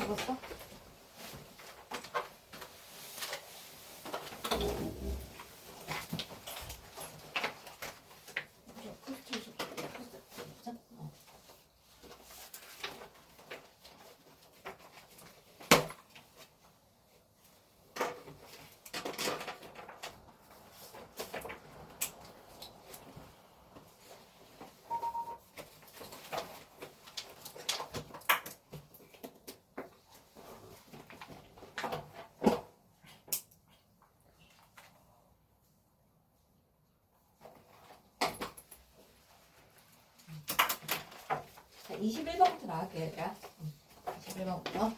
적었어? 자, 21번부터 나갈게요, 얘들아. 21번부터.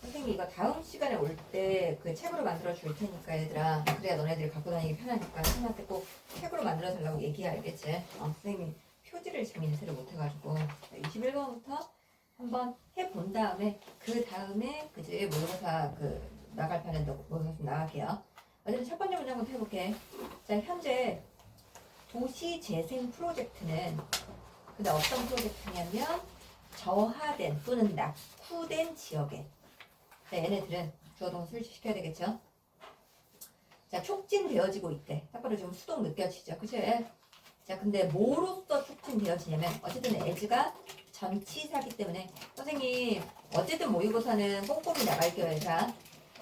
선생님이 이거 다음 시간에 올 때 그 책으로 만들어 줄 테니까 얘들아. 그래야 너네들이 갖고 다니기 편하니까 선생님한테 꼭 책으로 만들어 달라고 얘기해, 알겠지? 선생님이 표지를 지금 인쇄를 못 해가지고. 21번부터 한번 해본 다음에 그 다음에 그지 모의고사 그 나갈 편에 모의고사 좀 나갈게요. 어쨌든 첫 번째 문장부터 해볼게. 자, 현재 도시재생 프로젝트는 근데 어떤 프로젝트냐면 저하된 또는 낙후된 지역에 자, 얘네들은 주어동사 수시켜야 되겠죠. 자, 촉진되어지고 있대. 딱 봐도 지금 수동 느껴지죠, 그치? 자, 근데 뭐로써 촉진되어지냐면 어쨌든 as가 전치사기 때문에 선생님 어쨌든 모의고사는 꼼꼼히 나갈게요, 얘들아.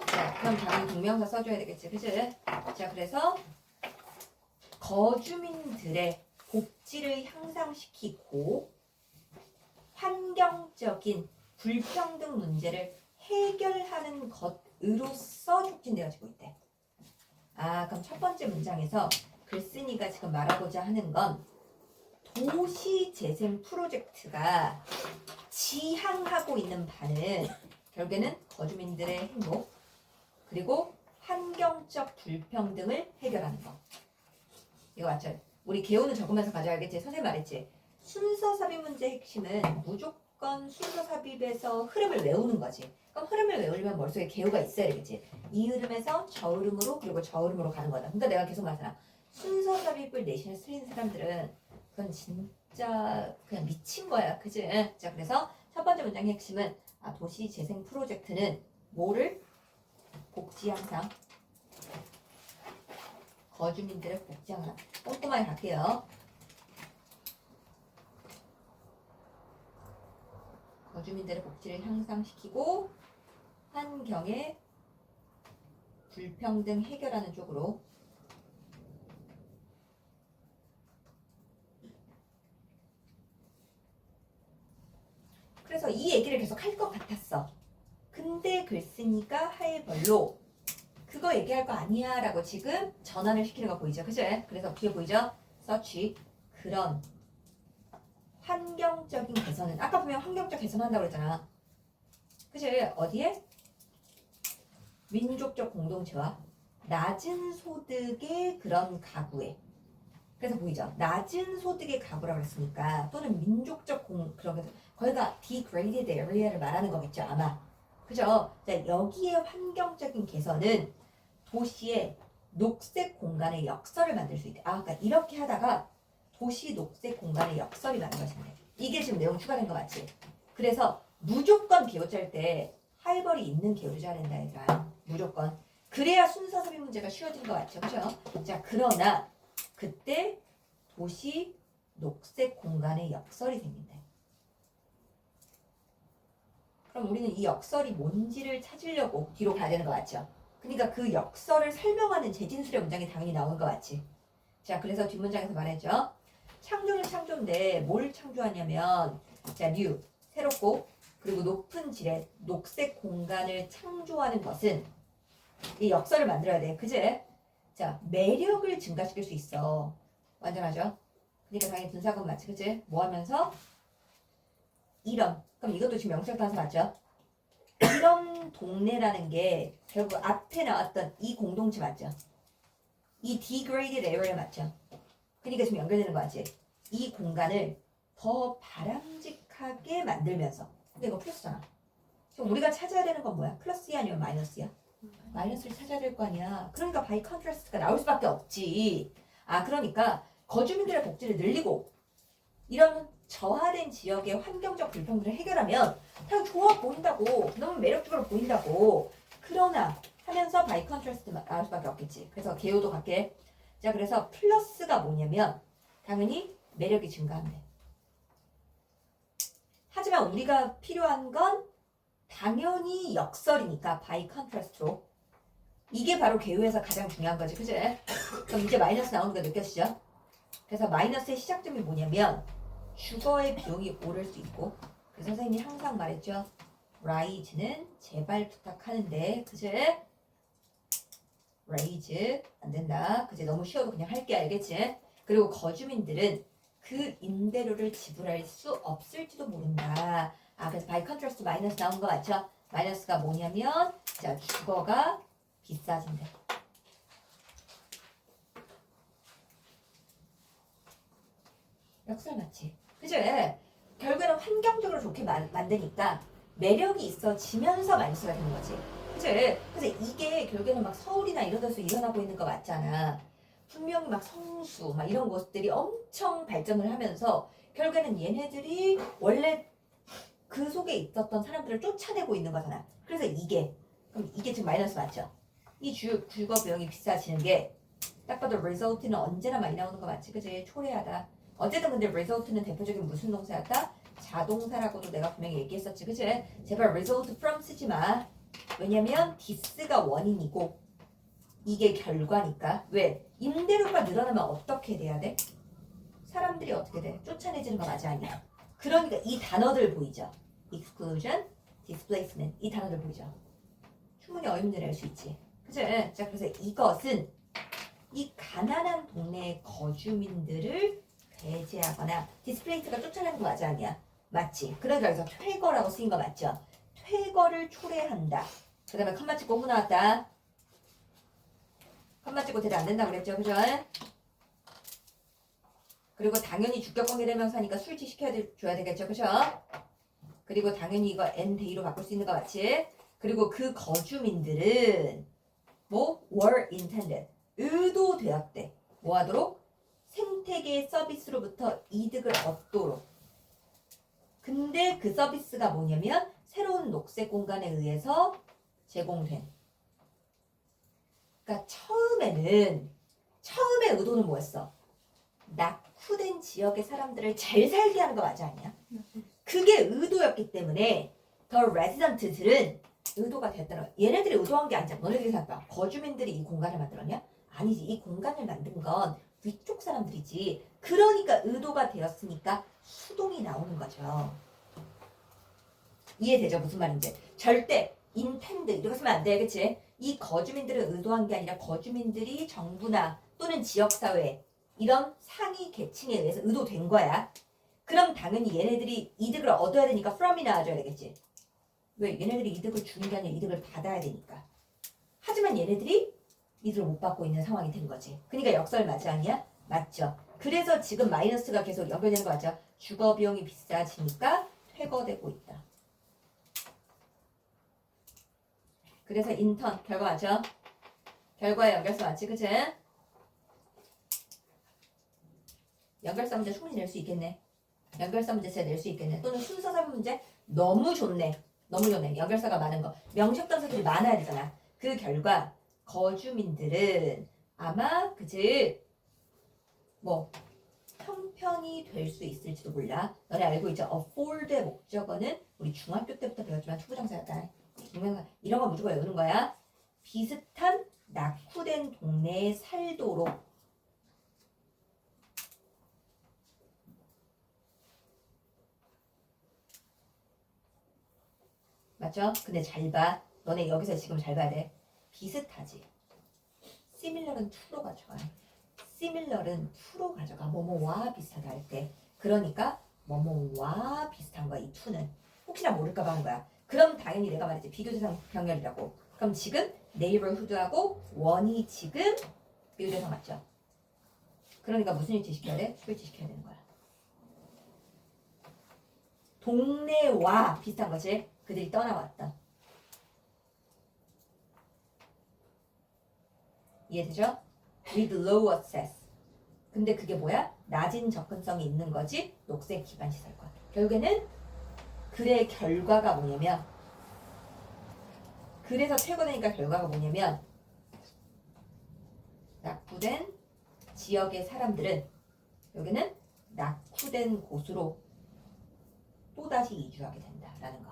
자, 그럼 당연히 동명사 써줘야 되겠지, 그치? 자, 그래서 거주민들의 복지를 향상시키고 환경적인 불평등 문제를 해결하는 것으로서 촉진되어지고 있대. 그럼 첫 번째 문장에서 글쓴이가 지금 말하고자 하는 건 도시재생 프로젝트가 지향하고 있는 바는 결국에는 거주민들의 행복 그리고 환경적 불평등을 해결하는 거. 이거 맞죠? 우리 개요는 적으면서 가져야겠지. 선생님 말했지. 순서 삽입 문제의 핵심은 무조건 순서 삽입에서 흐름을 외우는 거지. 그럼 흐름을 외우려면 머릿속에 개요가 있어야 되겠지. 이 흐름에서 저 흐름으로 그리고 저 흐름으로 가는 거다. 그러니까 내가 계속 말하잖아. 순서 삽입을 내신에 쓰는 사람들은 그건 진짜 그냥 미친 거야. 그지? 자, 그래서 첫 번째 문장의 핵심은 도시 재생 프로젝트는 뭐를? 복지 향상. 거주민들의 복지 향상. 꼼꼼하게 갈게요. 거주민들의 복지를 향상시키고 환경의 불평등 해결하는 쪽으로 그래서 이 얘기를 계속 할 것 같았어. 근데 글쓴이가 하이벌로 그거 얘기할 거 아니야 라고 지금 전환을 시키는 거 보이죠? 그죠? 그래서 뒤에 보이죠? 서치 그런 환경적인 개선은 아까 보면 환경적 개선한다고 그랬잖아. 그죠? 어디에? 민족적 공동체와 낮은 소득의 그런 가구에 그래서 보이죠? 낮은 소득의 가구라고 했으니까 또는 민족적 그런 거기가 degraded area를 말하는 거겠죠 아마. 그죠? 자, 여기에 환경적인 개선은 도시의 녹색 공간의 역설을 만들 수 있대. 그러니까 이렇게 하다가 도시 녹색 공간의 역설이 만들어진대. 이게 지금 내용 추가된 거 맞지? 그래서 무조건 개요 짤 때 하이벌이 있는 개요를 짜야 된다 얘들아. 무조건. 그래야 순서 삽입 문제가 쉬워진 거 맞죠? 그죠? 자, 그러나 그때 도시 녹색 공간의 역설이 생긴다. 그럼 우리는 이 역설이 뭔지를 찾으려고 뒤로 가야 되는 거 맞죠? 그러니까 그 역설을 설명하는 재진술의 문장이 당연히 나오는 거 맞지? 자, 그래서 뒷문장에서 말했죠. 창조는 창조인데 뭘 창조하냐면 자, new, 새롭고 그리고 높은 질의 녹색 공간을 창조하는 것은 이 역설을 만들어야 돼. 그제? 자, 매력을 증가시킬 수 있어. 완전하죠? 그러니까 당연히 분사금 맞지? 그치? 뭐 하면서? 이런. 그럼 이것도 지금 명사적 단서 맞죠? 이런 동네라는 게 결국 앞에 나왔던 이 공동체 맞죠? 이 degraded area 맞죠? 그러니까 지금 연결되는 거 맞지? 이 공간을 더 바람직하게 만들면서 근데 이거 플러스잖아. 그럼 우리가 찾아야 되는 건 뭐야? 플러스야 아니면 마이너스야? 마이너스를 찾아야 될 거 아니야. 그러니까 바이 컨트라스트가 나올 수밖에 없지. 그러니까 거주민들의 복지를 늘리고 이런 저하된 지역의 환경적 불평들을 해결하면 그냥 좋아 보인다고, 너무 매력적으로 보인다고. 그러나 하면서 바이 컨트라스트 나올 수밖에 없겠지. 그래서 개요도 갈게. 자, 그래서 플러스가 뭐냐면 당연히 매력이 증가한대. 하지만 우리가 필요한 건 당연히 역설이니까 바이 컨트라스트로. 이게 바로 개요에서 가장 중요한 거지, 그치? 그럼 이제 마이너스 나오는 거 느껴지죠? 그래서 마이너스의 시작점이 뭐냐면 주거의 비용이 오를 수 있고, 그 선생님이 항상 말했죠. 라이즈는 제발 부탁하는데, 그치? 레이즈 안 된다. 그치? 너무 쉬워도 그냥 할게, 알겠지? 그리고 거주민들은 그 임대료를 지불할 수 없을지도 모른다. 아, 그래서 바이 컨트라스트 마이너스 나온 거 맞죠? 마이너스가 뭐냐면 자, 주거가 비싸진대. 역설 맞지? 그치? 결국에는 환경적으로 좋게 만드니까 매력이 있어지면서 마이너스가 되는 거지. 그치? 그래서 이게 결국에는 막 서울이나 이런 데서 일어나고 있는 거 맞잖아. 분명히 막 성수 막 이런 것들이 엄청 발전을 하면서 결국에는 얘네들이 원래 그 속에 있었던 사람들을 쫓아내고 있는 거잖아. 그래서 그럼 이게 지금 마이너스 맞죠? 이 주거 비용이 비싸지는 게 딱 봐도 result는 언제나 많이 나오는 거 맞지? 그치? 초래하다. 어쨌든 근데 result는 대표적인 무슨 동사였다? 자동사라고도 내가 분명히 얘기했었지. 그치? 제발 result from 쓰지 마. 왜냐면 this가 원인이고 이게 결과니까. 왜? 임대료가 늘어나면 어떻게 돼야 돼? 사람들이 어떻게 돼? 쫓아내지는 거 맞아 아니야? 그러니까 이 단어들 보이죠? exclusion, displacement 이 단어들 보이죠? 충분히 어휘문제 낼 수 있지. 그치? 자, 그래서 이것은 이 가난한 동네의 거주민들을 배제하거나 displace가 쫓아내는 거 맞아 아니야? 맞지? 그러니까 여기서 퇴거라고 쓰인 거 맞죠? 퇴거를 초래한다. 그 다음에 컴마 찍고 후 나왔다. 컴마 찍고 대답 안 된다고 그랬죠? 그죠? 그리고 당연히 주격관계 대명사니까 수일치시켜야 줘야 되겠죠? 그죠? 그리고 당연히 이거 n-day로 바꿀 수 있는 거 맞지? 그리고 그 거주민들은 뭐? were intended 의도되었대. 뭐 하도록? 생태계 서비스로부터 이득을 얻도록. 근데 그 서비스가 뭐냐면 새로운 녹색 공간에 의해서 제공된. 그러니까 처음에 의도는 뭐였어? 낙후된 지역의 사람들을 잘 살게 하는 거 맞아 아니야? 그게 의도였기 때문에 더 레지던트들은 의도가 됐다는 거야. 얘네들이 의도한 게 아니잖아. 너네들이 생각해봐. 거주민들이 이 공간을 만들었냐? 아니지. 이 공간을 만든 건 위쪽 사람들이지. 그러니까 의도가 되었으니까 수동이 나오는 거죠. 이해되죠? 무슨 말인지. 절대 intend 이렇게 쓰면 안 돼. 그치? 이 거주민들은 의도한 게 아니라 거주민들이 정부나 또는 지역사회 이런 상위 계층에 의해서 의도된 거야. 그럼 당연히 얘네들이 이득을 얻어야 되니까 from이 나와줘야 되겠지. 왜? 얘네들이 이득을 주는 게 아니라 이득을 받아야 되니까. 하지만 얘네들이 이득을 못 받고 있는 상황이 된 거지. 그러니까 역설 맞지 않냐? 맞죠. 그래서 지금 마이너스가 계속 연결되는 거 맞죠? 주거 비용이 비싸지니까 퇴거되고 있다. 그래서 인턴 결과 맞죠? 결과에 연결성 맞지? 그치? 연결성 문제 충분히 낼 수 있겠네. 연결성 문제 진짜 낼 수 있겠네. 또는 순서 잡은 문제 너무 좋네. 너무 좋네. 연결사가 많은 거. 명식동사들이 많아야 되잖아. 그 결과 거주민들은 아마 그치 뭐 형편이 될 수 있을지도 몰라. 너네 알고 있죠? afford의 목적어는 우리 중학교 때부터 배웠지만 투부정사였다. 이런 거 무조건 외우는 거야. 비슷한 낙후된 동네에 살도록. 맞죠? 근데 잘 봐. 너네 여기서 지금 잘 봐야 돼. 비슷하지. similar은 to로 가져가. similar은 to로 가져가. 뭐뭐와 비슷하다 할 때. 그러니까 뭐뭐와 비슷한 거야. 이 to는. 혹시나 모를까 봐 한 거야. 그럼 당연히 내가 말했지. 비교대상 병렬이라고. 그럼 지금 neighborhood하고 원이 지금 비교대상 맞죠? 그러니까 무슨 일치 시켜야 돼? 수일치 시켜야 되는 거야. 동네와 비슷한 거지. 그들이 떠나왔다. 이해되죠? With low access. 근데 그게 뭐야? 낮은 접근성이 있는 거지. 녹색 기반 시설과. 결국에는 글의 결과가 뭐냐면, 그래서 최고되니까 결과가 뭐냐면, 낙후된 지역의 사람들은 여기는 낙후된 곳으로 또다시 이주하게 된다라는 거.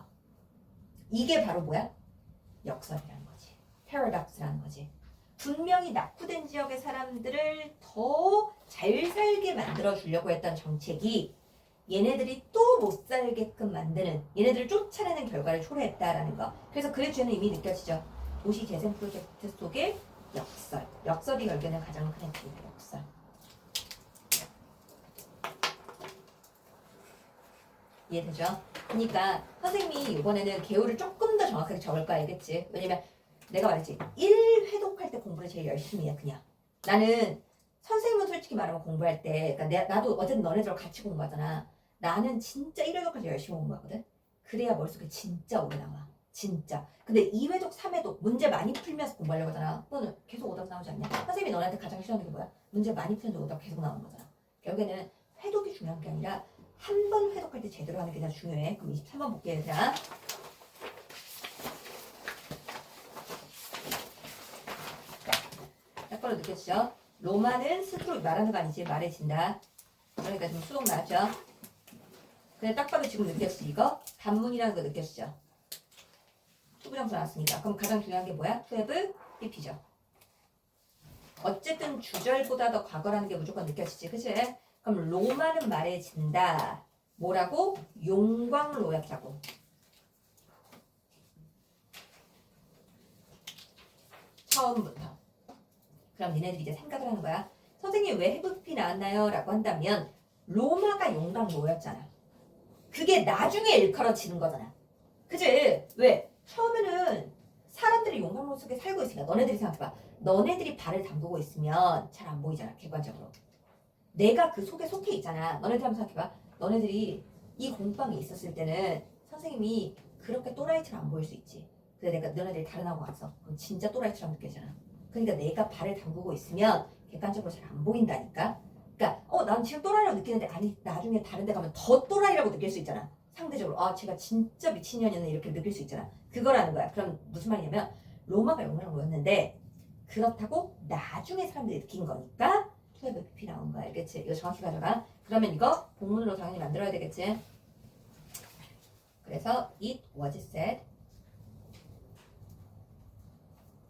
이게 바로 뭐야? 역설이라는 거지. 패러독스라는 거지. 분명히 낙후된 지역의 사람들을 더 잘 살게 만들어 주려고 했던 정책이 얘네들이 또 못 살게끔 만드는, 얘네들을 쫓아내는 결과를 초래했다라는 거. 그래서 글의 주제는 이미 느껴지죠. 도시재생 프로젝트 속의 역설. 역설이 결국에는 가장 큰 핵심이에요. 역설. 이해되죠? 그러니까 선생님이 이번에는 개요를 조금 더 정확하게 적을 거 알겠지? 왜냐면 내가 말했지. 1회독할 때 공부를 제일 열심히 해 그냥. 나는 선생님은 솔직히 말하면 공부할 때 그러니까 나도 어쨌든 너네들과 같이 공부하잖아. 나는 진짜 1회독까지 열심히 공부하거든. 그래야 머릿속에 진짜 오래 남아. 진짜. 근데 2회독, 3회독 문제 많이 풀면서 공부하려고 하잖아. 너는 계속 오답 나오지 않냐? 선생님이 너네한테 가장 싫어하는 게 뭐야? 문제 많이 푸는데 오답 계속 나오는 거잖아. 결국에는 회독이 중요한 게 아니라 한 번 회독할 때 제대로 하는 게 더 중요해. 그럼 23번 볼게요, 얘들아. 딱 걸로 느껴지죠? 로마는 스스로 말하는 거 아니지? 말해진다. 그러니까 지금 수동 나왔죠? 근데 딱 봐도 지금 느꼈지? 이거? 단문이라는 거 느껴지죠? 투부정사 나왔으니까. 그럼 가장 중요한 게 뭐야? 투앱을 삐피죠. 어쨌든 주절보다 더 과거라는 게 무조건 느껴지지. 그치? 그럼 로마는 말해진다. 뭐라고? 용광로였다고. 처음부터. 그럼 니네들이 이제 생각을 하는 거야. 선생님 왜 해부피 나왔나요? 라고 한다면 로마가 용광로였잖아. 그게 나중에 일컬어지는 거잖아. 그치? 왜? 처음에는 사람들이 용광로 속에 살고 있으니까 너네들이 생각해봐. 너네들이 발을 담그고 있으면 잘 안 보이잖아. 객관적으로. 내가 그 속에 속해 있잖아. 너네들 한번 생각해봐. 너네들이 이 공방에 있었을 때는 선생님이 그렇게 또라이처럼 안 보일 수 있지. 근데 내가 너네들이 다른 학원 가서 그럼 진짜 또라이처럼 느껴지잖아. 그러니까 내가 발을 담그고 있으면 객관적으로 잘 안 보인다니까. 그러니까 난 지금 또라이라고 느끼는데 아니 나중에 다른 데 가면 더 또라이라고 느낄 수 있잖아. 상대적으로 쟤가 진짜 미친년이네 이렇게 느낄 수 있잖아. 그거라는 거야. 그럼 무슨 말이냐면 로마가 용광로였는데 그렇다고 나중에 사람들이 느낀 거니까 투앱에 PP 나온 거야. 알겠지? 이거 정확히 가져가. 그러면 이거 본문으로 당연히 만들어야 되겠지? 그래서 it was said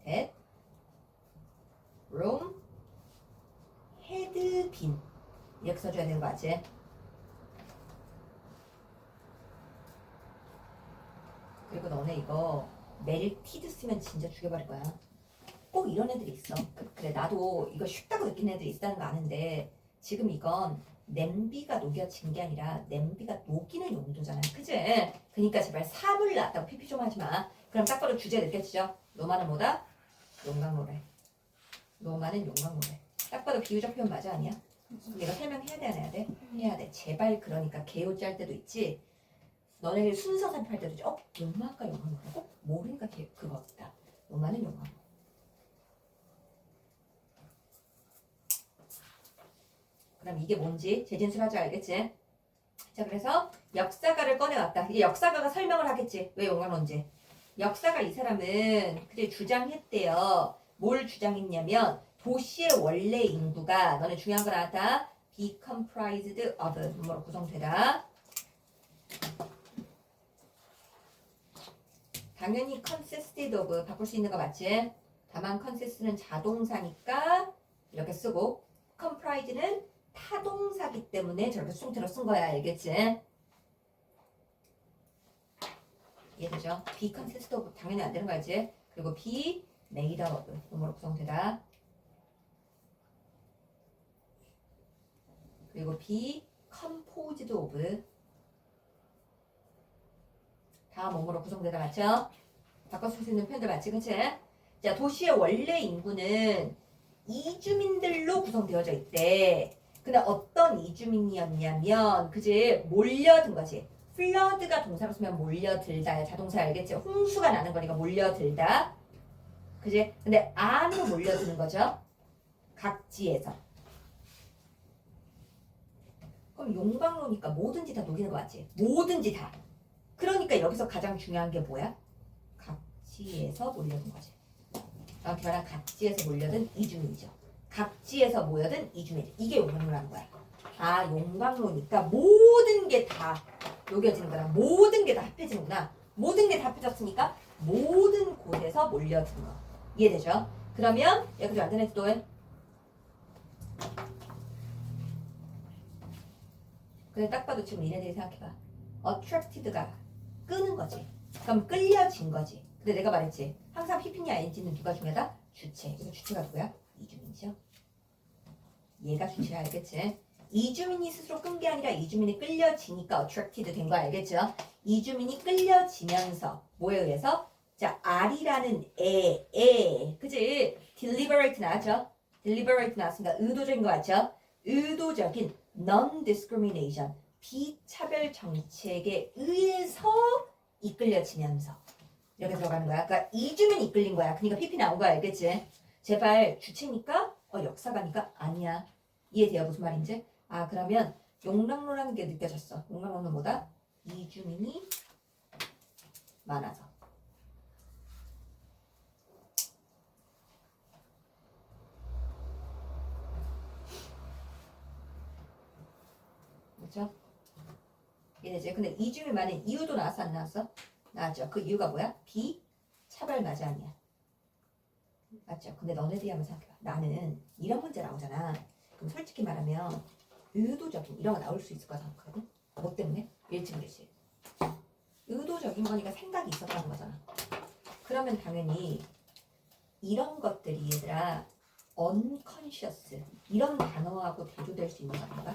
that Rome had been 이렇게 써줘야 되는 거 맞지? 그리고 너네 이거 멜티드 쓰면 진짜 죽여버릴 거야. 꼭 이런 애들이 있어. 그래 나도 이거 쉽다고 느끼는 애들이 있다는 거 아는데 지금 이건 냄비가 녹여진 게 아니라 냄비가 녹이는 용도잖아. 그치? 그러니까 제발 사물 났다고 피피 좀 하지 마. 그럼 딱 봐도 주제 느껴지죠? 로마는 뭐다? 용광로래. 로마는 용광로래. 딱 봐도 비유적 표현 맞아 아니야? 내가 설명해야 돼 안 해야 돼? 해야 돼. 제발 그러니까 개요지 할 때도 있지. 너네 순서 삽입할 때도 있지. 로마가 용광로라고? 모르니까 그거 없다. 로마는 용광로. 그럼 이게 뭔지 재진술하지 알겠지? 자 그래서 역사가를 꺼내왔다. 이게 역사가가 설명을 하겠지. 왜 용광로인지. 역사가 이 사람은 그때 주장했대요. 뭘 주장했냐면 도시의 원래 인구가 너네 중요한 거 나왔다. be comprised of 뭐로 구성되다. 당연히 consisted of 바꿀 수 있는 거 맞지? 다만 consist는 자동사니까 이렇게 쓰고 comprised는 타동사기 때문에 저렇게 수동태로 쓴 거야. 알겠지? 이해되죠? be consist of 당연히 안 되는 거 알지? 그리고 be made of 뭐로 구성되다. 그리고 be composed of 다 뭐뭐로 구성되다 맞죠? 바꿔 쓸 수 있는 표현들 맞지? 그치? 자 도시의 원래 인구는 이주민들로 구성되어져 있대. 근데 어떤 이주민이었냐면 그지? 몰려든 거지. 플러드가 동사로 쓰면 몰려들다. 자동차 알겠지? 홍수가 나는 거니까 몰려들다. 그지? 근데 안으로 몰려드는 거죠. 각지에서. 그럼 용광로니까 뭐든지 다 녹이는 거 맞지? 뭐든지 다. 그러니까 여기서 가장 중요한 게 뭐야? 각지에서 몰려든 거지. 정확히 말하면 각지에서 몰려든 이주민이죠. 각지에서 모여든 이주민. 이게 용광로라는 거야. 아, 용광로니까 모든 게 다 녹여지는 거라. 모든 게 다 합해지는구나. 모든 게 다 합해졌으니까 모든 곳에서 몰려든 거. 이해되죠? 그러면 여기서 완전히 또 근데 딱 봐도 지금 얘네들이 생각해봐. attracted가 끄는 거지. 그럼 끌려진 거지. 근데 내가 말했지. 항상 PP냐 ING는 누가 중요하다? 주체. 이거 주체가 누구야? 이주민이죠. 얘가 주체야, 알겠지? 이주민이 스스로 끈 게 아니라 이주민이 끌려지니까 attracted 된 거 알겠죠? 이주민이 끌려지면서 뭐에 의해서? 자, R이라는 그치? deliberate 나왔죠? deliberate 나왔으니까 의도적인 거 맞죠? 의도적인 non-discrimination, 비차별 정책에 의해서 이끌려지면서 이렇게 들어가는 거야. 그러니까 이주민이 이끌린 거야. 그러니까 PP 나온 거 알겠지? 제발 주체니까? 역사가니까? 아니야. 이해돼요? 무슨 말인지? 그러면 용광로라는 게 느껴졌어. 용광로는 뭐다? 이주민이 많아서. 그렇죠? 이해되지? 근데 이주민 많은 이유도 나왔어 안 나왔어? 나왔죠. 그 이유가 뭐야? 비차별 맞아 아니야? 맞죠? 근데 너네들이 한번 생각해봐. 나는 이런 문제 나오잖아. 그럼 솔직히 말하면 의도적인 이런 거 나올 수 있을 거라 생각하거든. 뭐 때문에? 일치불일치. 의도적인 거니까 생각이 있었다는 거잖아. 그러면 당연히 이런 것들이 얘들아 unconscious 이런 단어하고 대조될 수 있는 거 아닌가?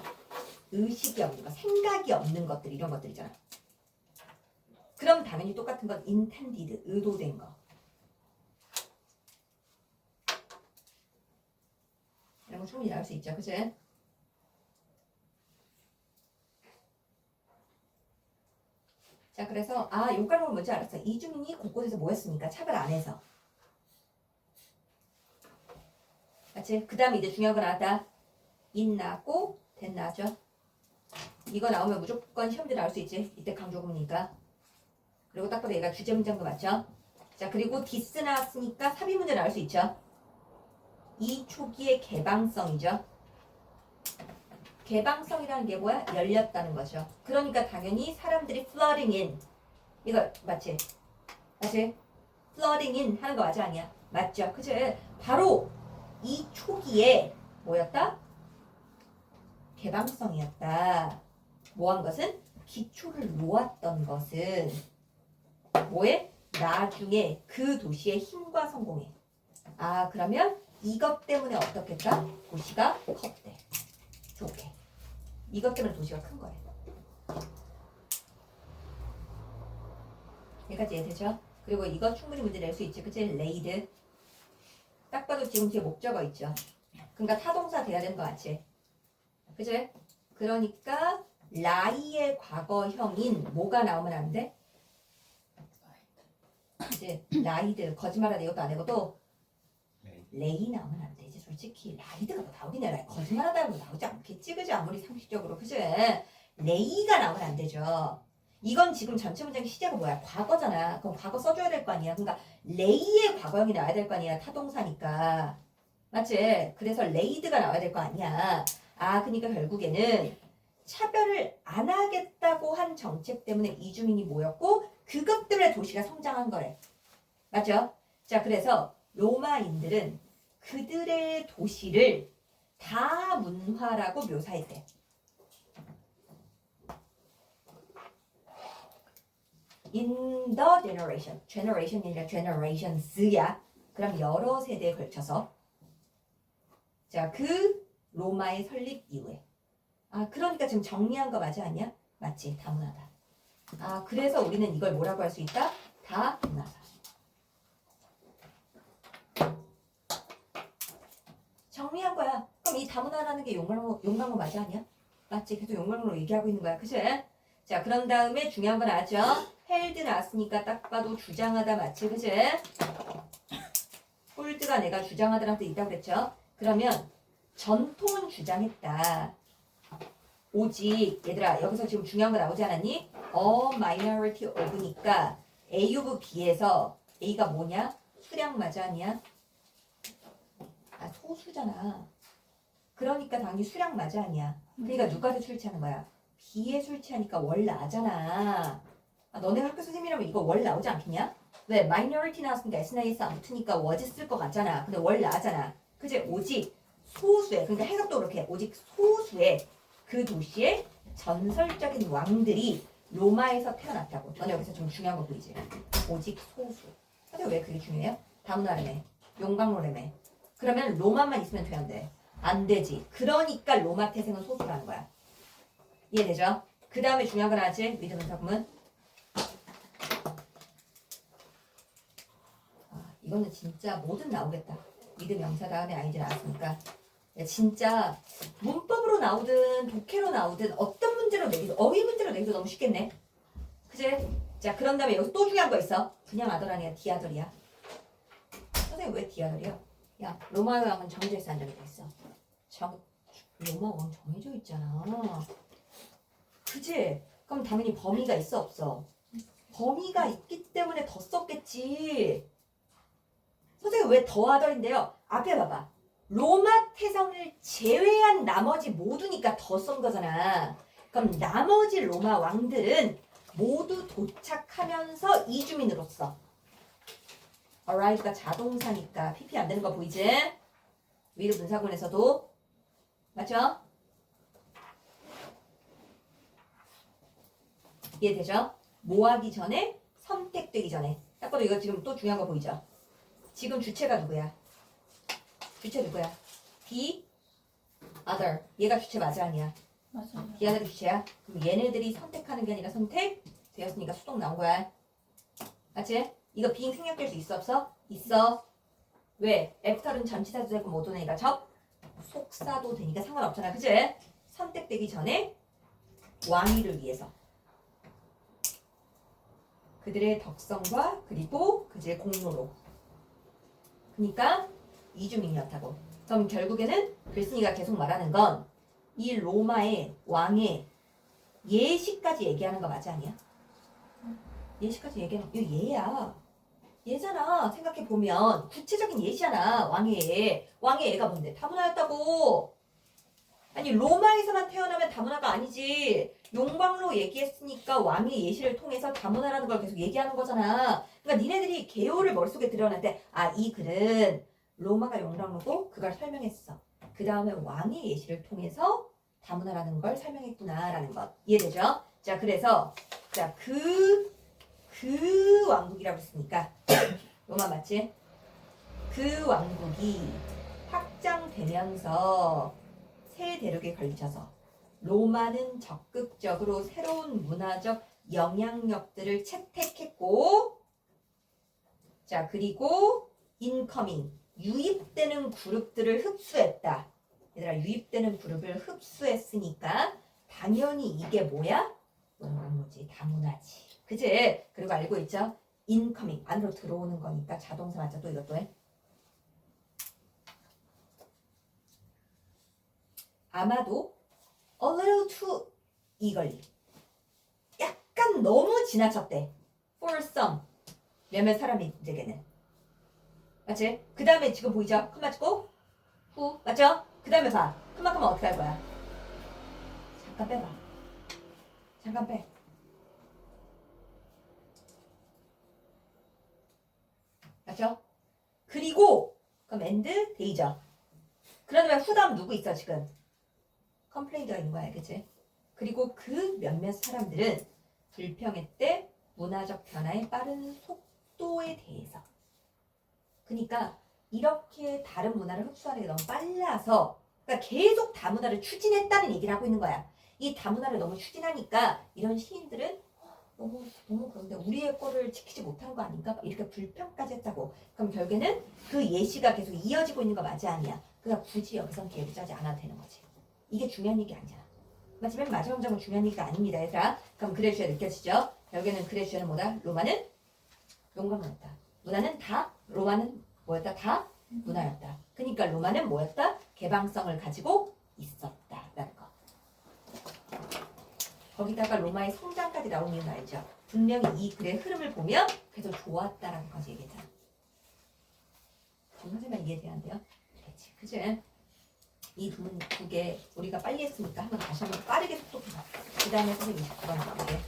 의식이 없는 거, 생각이 없는 것들 이런 것들이잖아. 그럼 당연히 똑같은 건 intended 의도된 거. 이런 거 충분히 나올 수 있죠, 그치? 자, 그래서 용광로는 뭔지 알았어. 이주민이 곳곳에서 모였으니까 차별 안 해서. 맞지? 그 다음에 이제 중요한 거 나왔다. 인 나왔고 된 나왔죠. 이거 나오면 무조건 시험지 나올 수 있지. 이때 강조구문이니까. 그리고 딱 봐도 얘가 주제 문장도 맞죠. 자, 그리고 디스 나왔으니까 삽입 문제 나올 수 있죠. 이 초기의 개방성이죠. 개방성이라는 게 뭐야? 열렸다는 거죠. 그러니까 당연히 사람들이 flooding in 이거 맞지? 맞지? flooding in 하는 거 맞아 아니야? 맞죠? 그치? 바로 이 초기에 뭐였다? 개방성이었다. 뭐 한 것은? 기초를 놓았던 것은 뭐에? 나중에 그 도시의 힘과 성공에. 그러면 이것 때문에 어떻겠다? 도시가 컸대. 좋게. 이것 때문에 도시가 큰 거예요. 여기까지 이해되죠? 그리고 이거 충분히 문제 낼 수 있지. 그치? 레이드. 딱 봐도 지금 뒤에 목적어 있죠. 그러니까 타동사 돼야 되는 거 같지? 그치? 그러니까 라이의 과거형인 뭐가 나오면 안 돼? 이제 라이드 거짓말하다 이것도 안 되고도 레이 나오면 안 되지. 솔직히 라이드가 뭐 나오겠냐. 거짓말하다 뭐 나오지 않겠지. 그지? 아무리 상식적으로. 그지? 레이가 나오면 안 되죠. 이건 지금 전체 문장의 시제가 뭐야? 과거잖아. 그럼 과거 써줘야 될 거 아니야. 그러니까 레이의 과거형이 나와야 될 거 아니야. 타동사니까. 맞지? 그래서 레이드가 나와야 될 거 아니야. 그러니까 결국에는 차별을 안 하겠다고 한 정책 때문에 이주민이 모였고 그것 때문에 도시가 성장한 거래. 맞죠? 자, 그래서 로마인들은 그들의 도시를 다문화라고 묘사했대. In the generation. generation이 아니라 generations야. 그럼 여러 세대에 걸쳐서. 자, 그 로마의 설립 이후에. 그러니까 지금 정리한 거 맞아 아니야? 맞지? 다문화다. 그래서 우리는 이걸 뭐라고 할 수 있다? 다문화다. 정리한 거야. 그럼 이 다문화라는 게 용광로 맞아 아니야? 맞지? 계속 용광로 얘기하고 있는 거야. 그치? 자, 그런 다음에 중요한 건 알죠? 헬드 나왔으니까 딱 봐도 주장하다 맞지? 그치? 홀드가 내가 주장하다랑 또 있다고 그랬죠? 그러면 전통은 주장했다. 오직 얘들아 여기서 지금 중요한 거 나오지 않았니? A minority of니까 A of B에서 A가 뭐냐? 수량 맞아 아니야? 아 소수잖아. 그러니까 당연히 수량 맞아 아니야. 그러니까 누가한테 출제하는 거야? B에 출제하니까 월 나잖아. 아, 너네가 학교 선생님이라면 이거 월 나오지 않겠냐? 왜? 마이너리티 나왔으니까 SNAS 안 붙으니까 워즈 쓸 것 같잖아. 근데 월 나잖아. 그지? 오직 소수의 그러니까 해석도 그렇게 오직 소수의 그 도시의 전설적인 왕들이 로마에서 태어났다고. 너네 여기서 좀 중요한 거 보이지? 오직 소수. 근데 왜 그게 중요해요? 다문화라며. 용광로라며. 그러면 로마만 있으면 돼 안 돼? 안 되지. 그러니까 로마 태생은 소수라는 거야. 이해되죠? 그 다음에 중요한 건 알지? 믿음 문사구문. 이거는 진짜 뭐든 나오겠다. 믿음 명사 다음에 아이디 나왔으니까. 야, 진짜 문법으로 나오든 독해로 나오든 어떤 문제로 내기도 어휘 문제로 내기도 너무 쉽겠네. 그치? 자 그런 다음에 여기서 또 중요한 거 있어. 그냥 아들 아니야. 디아들이야. 선생님 왜 디아들이야? 야 로마 왕은 정해져 있어 안 정해져 있어? 로마 왕 정해져 있잖아. 그치? 그럼 당연히 범위가 있어 없어? 범위가 있기 때문에 더 썼겠지. 선생님 왜 더하더인데요? 앞에 봐봐. 로마 태성을 제외한 나머지 모두니까 더 쓴 거잖아. 그럼 나머지 로마 왕들은 모두 도착하면서 이주민으로서 arrive가 자동사니까 PP 안 되는 거 보이지? 위로 분사구문에서도 맞죠? 이해되죠? 뭐 하기 전에? 선택되기 전에. 딱 봐도 이거 지금 또 중요한 거 보이죠? 지금 주체가 누구야? 주체 누구야? B, other. 얘가 주체 맞아 아니야? 맞아요. B, other 주체야? 그럼 얘네들이 선택하는 게 아니라 선택되었으니까 수동 나온 거야. 맞지? 이거 being 생략될 수 있어 없어? 있어. 왜? after는 전치사도 되고 모두 되니까 접속사도 되니까 상관없잖아. 그치? 선택되기 전에 왕위를 위해서. 그들의 덕성과 그리고 그들의 공로로. 그러니까 이주민이었다고. 그럼 결국에는 글쓴이가 계속 말하는 건 이 로마의 왕의 예시까지 얘기하는 거 맞아 아니야? 예시까지 얘기하는 이거 얘야. 얘잖아. 생각해보면 구체적인 예시잖아. 왕의 예. 왕의 예가 뭔데? 다문화였다고. 아니 로마에서만 태어나면 다문화가 아니지. 용광로 얘기했으니까 왕의 예시를 통해서 다문화라는 걸 계속 얘기하는 거잖아. 그러니까 니네들이 개요를 머릿속에 들여놨을 때 아 이 글은 로마가 용광로고 그걸 설명했어. 그 다음에 왕의 예시를 통해서 다문화라는 걸 설명했구나라는 것. 이해되죠? 자 그래서 자 그 왕국이라고 했으니까 로마 맞지? 그 왕국이 확장되면서 새 대륙에 걸쳐서 로마는 적극적으로 새로운 문화적 영향력들을 채택했고 자 그리고 인커밍 유입되는 그룹들을 흡수했다. 얘들아 유입되는 그룹을 흡수했으니까 당연히 이게 뭐야? 뭐지? 다문화지. 그치? 그리고 알고 있죠? 인커밍 안으로 들어오는 거니까 자동사 맞죠? 또 이것도 해. 아마도 a little too eagerly 약간 너무 지나쳤대. for some 몇몇 사람에게는 맞지? 그 다음에 지금 보이죠? 컴마 찍고 후 맞죠? 그 다음에 봐. 컴마 어떻게 할 거야? 잠깐 빼봐. 잠깐 빼. 맞죠? 그리고 그럼 end 데이죠. 그러면 후 다음 누구 있어 지금? 컴플레인트가 있는 거야. 그치? 그리고 그 몇몇 사람들은 불평했대 문화적 변화의 빠른 속도에 대해서. 그러니까 이렇게 다른 문화를 흡수하는 게 너무 빨라서 그러니까 계속 다문화를 추진했다는 얘기를 하고 있는 거야. 이 다문화를 너무 추진하니까 이런 시인들은 너무 그런데 우리의 거를 지키지 못한 거 아닌가? 이렇게 불평까지 했다고. 그럼 결국에는 그 예시가 계속 이어지고 있는 거 맞아 아니야? 그러니까 굳이 여기선 계획 짜지 않아도 되는 거지. 이게 중요한 얘기 아니잖아. 마치 맨 마지막 문장은 중요한 얘기가 아닙니다. 얘들아. 그럼 그레시아 느껴지죠? 결국에는 그레시아는 뭐다? 로마는 용광로였다. 문화는 다 로마는 뭐였다? 다 문화였다. 그러니까 로마는 뭐였다? 개방성을 가지고 있었다라는 거. 거기다가 로마의 성장까지 나온 이유는 알죠? 분명히 이 글의 흐름을 보면 그래서 좋았다라는 거지 얘기했잖아. 지금 선생님 이해돼야 그렇지, 그치? 이 두 개 우리가 빨리 했으니까 한번 다시 한번 빠르게 속독해봐. 그 다음에 선생님 29번 나올게.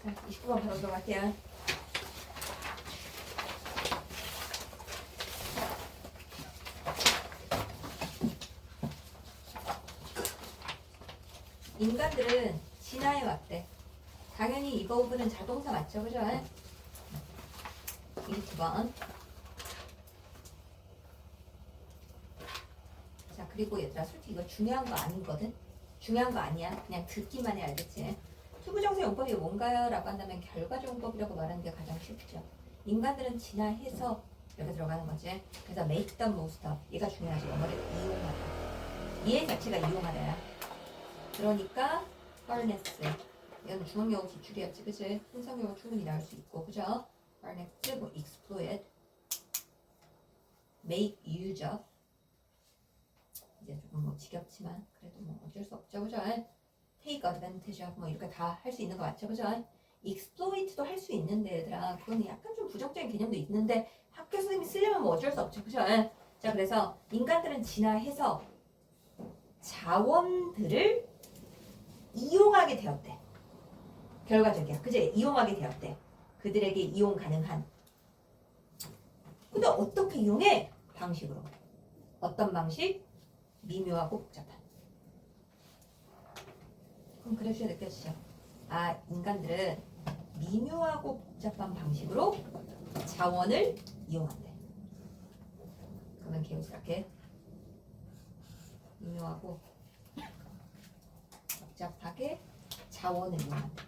자, 29번 바로 들어갈게요. 인간들은 진화해 왔대. 당연히 이거 부분은 자동사 맞죠, 그죠? 29번. 자, 그리고 얘들아, 솔직히 이거 중요한 거 아니거든? 중요한 거 아니야. 그냥 듣기만 해, 알겠지? 투부정사 용법이 뭔가요? 라고 한다면 결과적용법이라고 말하는 게 가장 쉽죠. 인간들은 진화해서 이렇게 들어가는 거지. 그래서 make the most of. 얘가 중요하지. 영어를 이용하다. 얘 자체가 이용하다야. 그러니까 harness. 이건 중앙영어 기출이었지, 그치? 혼성영어 충분히 나올 수 있고, 그죠? harness, 뭐 exploit, make use of. 이제 조금 뭐 지겹지만 그래도 뭐 어쩔 수 없죠, 그죠? take advantage of 뭐 이렇게 다 할 수 있는 거 맞죠, 그죠? exploit도 할 수 있는데 얘들아, 그거는 약간 좀 부정적인 개념도 있는데 학교 선생님이 쓰려면 뭐 어쩔 수 없죠, 그죠? 자, 그래서 인간들은 진화해서 자원들을 이용하게 되었대. 결과적이야, 그지? 이용하게 되었대. 그들에게 이용 가능한. 근데 어떻게 이용해? 방식으로. 어떤 방식? 미묘하고 복잡한. 그럼 그래서 느껴지죠? 아, 인간들은 미묘하고 복잡한 방식으로 자원을 이용한대. 그러면 개우스럽게 미묘하고 복잡하게 자원을 이용한대.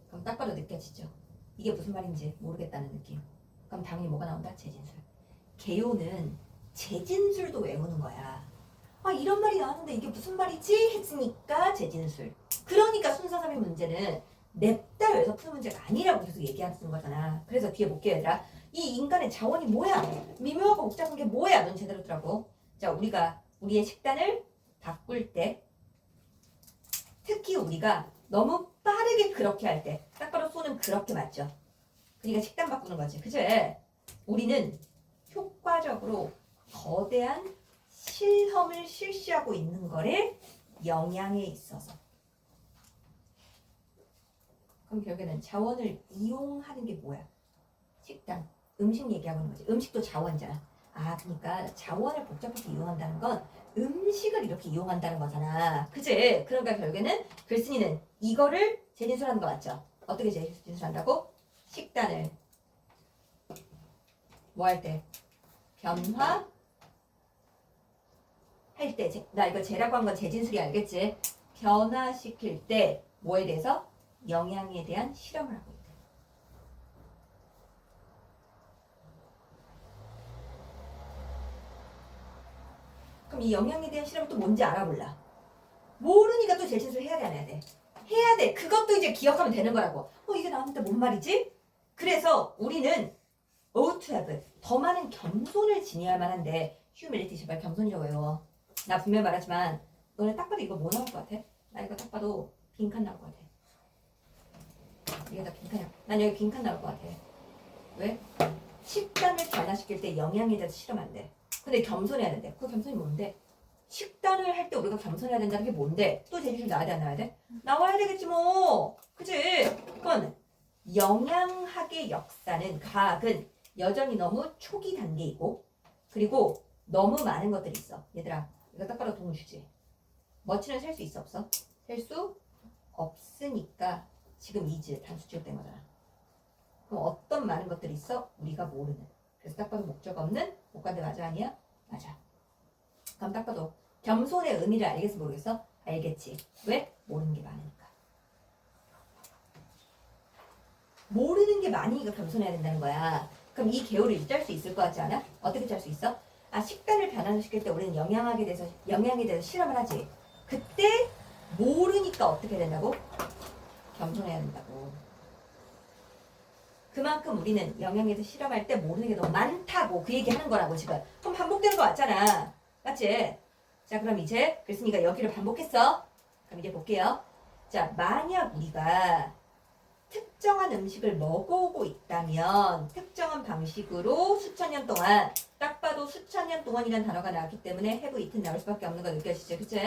그럼 딱 봐도 느껴지죠? 이게 무슨 말인지 모르겠다는 느낌. 그럼 당연히 뭐가 나온다? 재진술. 개요는 재진술도 외우는 거야. 아, 이런 말이 나왔는데 이게 무슨 말이지? 했으니까 재진술. 그러니까 순서 3의 문제는 냅다 외워서 푸는 문제가 아니라고 계속 얘기하는 거잖아. 그래서 뒤에 볼게요, 얘들아. 이 인간의 자원이 뭐야? 미묘하고 복잡한 게 뭐야? 넌 제대로 들라고. 자, 우리가 우리의 식단을 바꿀 때, 특히 우리가 너무 빠르게 그렇게 할 때, 딱 봐도 쏘는 그렇게 맞죠? 그러니까 식단 바꾸는 거지, 그치? 우리는 효과적으로 거대한 실험을 실시하고 있는 거래, 영양에 있어서. 그럼 결국에는 자원을 이용하는 게 뭐야? 식단, 음식 얘기하고 있는 거지. 음식도 자원이잖아. 아, 그러니까 자원을 복잡하게 이용한다는 건 음식을 이렇게 이용한다는 거잖아. 그치? 그러니까 결국에는 글쓴이는 이거를 재진술하는 거 맞죠? 어떻게 재진술한다고? 식단을 뭐 할 때? 변화 할 때, 나 이거 재라고 한 건 재진술이 알겠지? 변화시킬 때 뭐에 대해서? 영양에 대한 실험을 하고 있다. 그럼 이 영양에 대한 실험은 또 뭔지 알아볼라. 모르니까 또 재진술 해야 돼, 안 해야 돼? 해야 돼. 그것도 이제 기억하면 되는 거라고. 이게 나왔는데 뭔 말이지? 그래서 우리는 ought to have, 더 많은 겸손을 지니할 만한데, humility, 제발 겸손이라고 외워. 나 분명히 말하지만 너네 딱 봐도 이거 뭐 나올 것 같아? 나 이거 딱 봐도 빈칸 나올 것 같아. 여기다 빈칸이야. 난 여기 빈칸 나올 것 같아. 왜? 식단을 변화시킬 때 영양에 대해서 실험한대. 근데 겸손해야 된대. 그 겸손이 뭔데? 식단을 할 때 우리가 겸손해야 된다는 게 뭔데? 또 제주줄 나와야 돼, 안 나와야 돼? 나와야 되겠지 뭐. 그치? 그건 영양학의 역사는 과학은 여전히 너무 초기 단계이고 그리고 너무 많은 것들이 있어. 얘들아 이거 딱 봐도 동주지. 머치는 셀 수 있어 없어? 셀 수 없으니까 지금 이즈 단수 지역된 거잖아. 그럼 어떤 많은 것들이 있어? 우리가 모르는. 그래서 딱 봐도 목적 없는 목관대 맞아 아니야? 맞아. 그럼 딱 봐도 겸손의 의미를 알겠어 모르겠어? 알겠지. 왜? 모르는 게 많으니까. 모르는 게 많으니까 겸손해야 된다는 거야. 그럼 이 개요를 짤 수 있을 것 같지 않아? 어떻게 짤 수 있어? 아 식단을 변화시킬 때 우리는 영양에 대해서 실험을 하지. 그때 모르니까 어떻게 된다고? 겸손해야 된다고. 그만큼 우리는 영양에 대해서 실험할 때 모르는 게 너무 많다고 그 얘기 하는 거라고 지금. 그럼 반복되는 거 맞잖아. 맞지? 자 그럼 이제 그랬으니까 여기를 반복했어. 그럼 이제 볼게요. 자 만약 우리가 특정한 음식을 먹어오고 있다면 특정한 방식으로 수천 년 동안 딱 봐도 수천 년 동안이라는 단어가 나왔기 때문에 have eaten 나올 수밖에 없는 거 느껴지죠? 그치?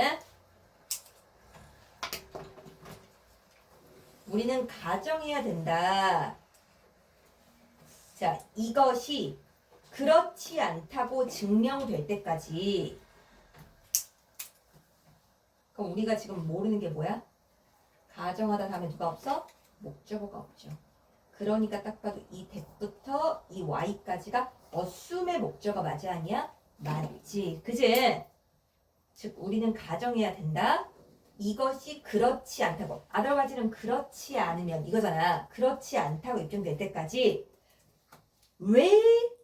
우리는 가정해야 된다. 자, 이것이 그렇지 않다고 증명될 때까지 그럼 우리가 지금 모르는 게 뭐야? 가정하다 다음에 누가 없어? 목적어가 없죠. 그러니까 딱 봐도 이 that부터 이 y까지가 assume의 목적어 맞아 아니야? 맞지. 그지? 즉 우리는 가정해야 된다. 이것이 그렇지 않다고. otherwise는 그렇지 않으면 이거잖아. 그렇지 않다고 입증될 때까지 왜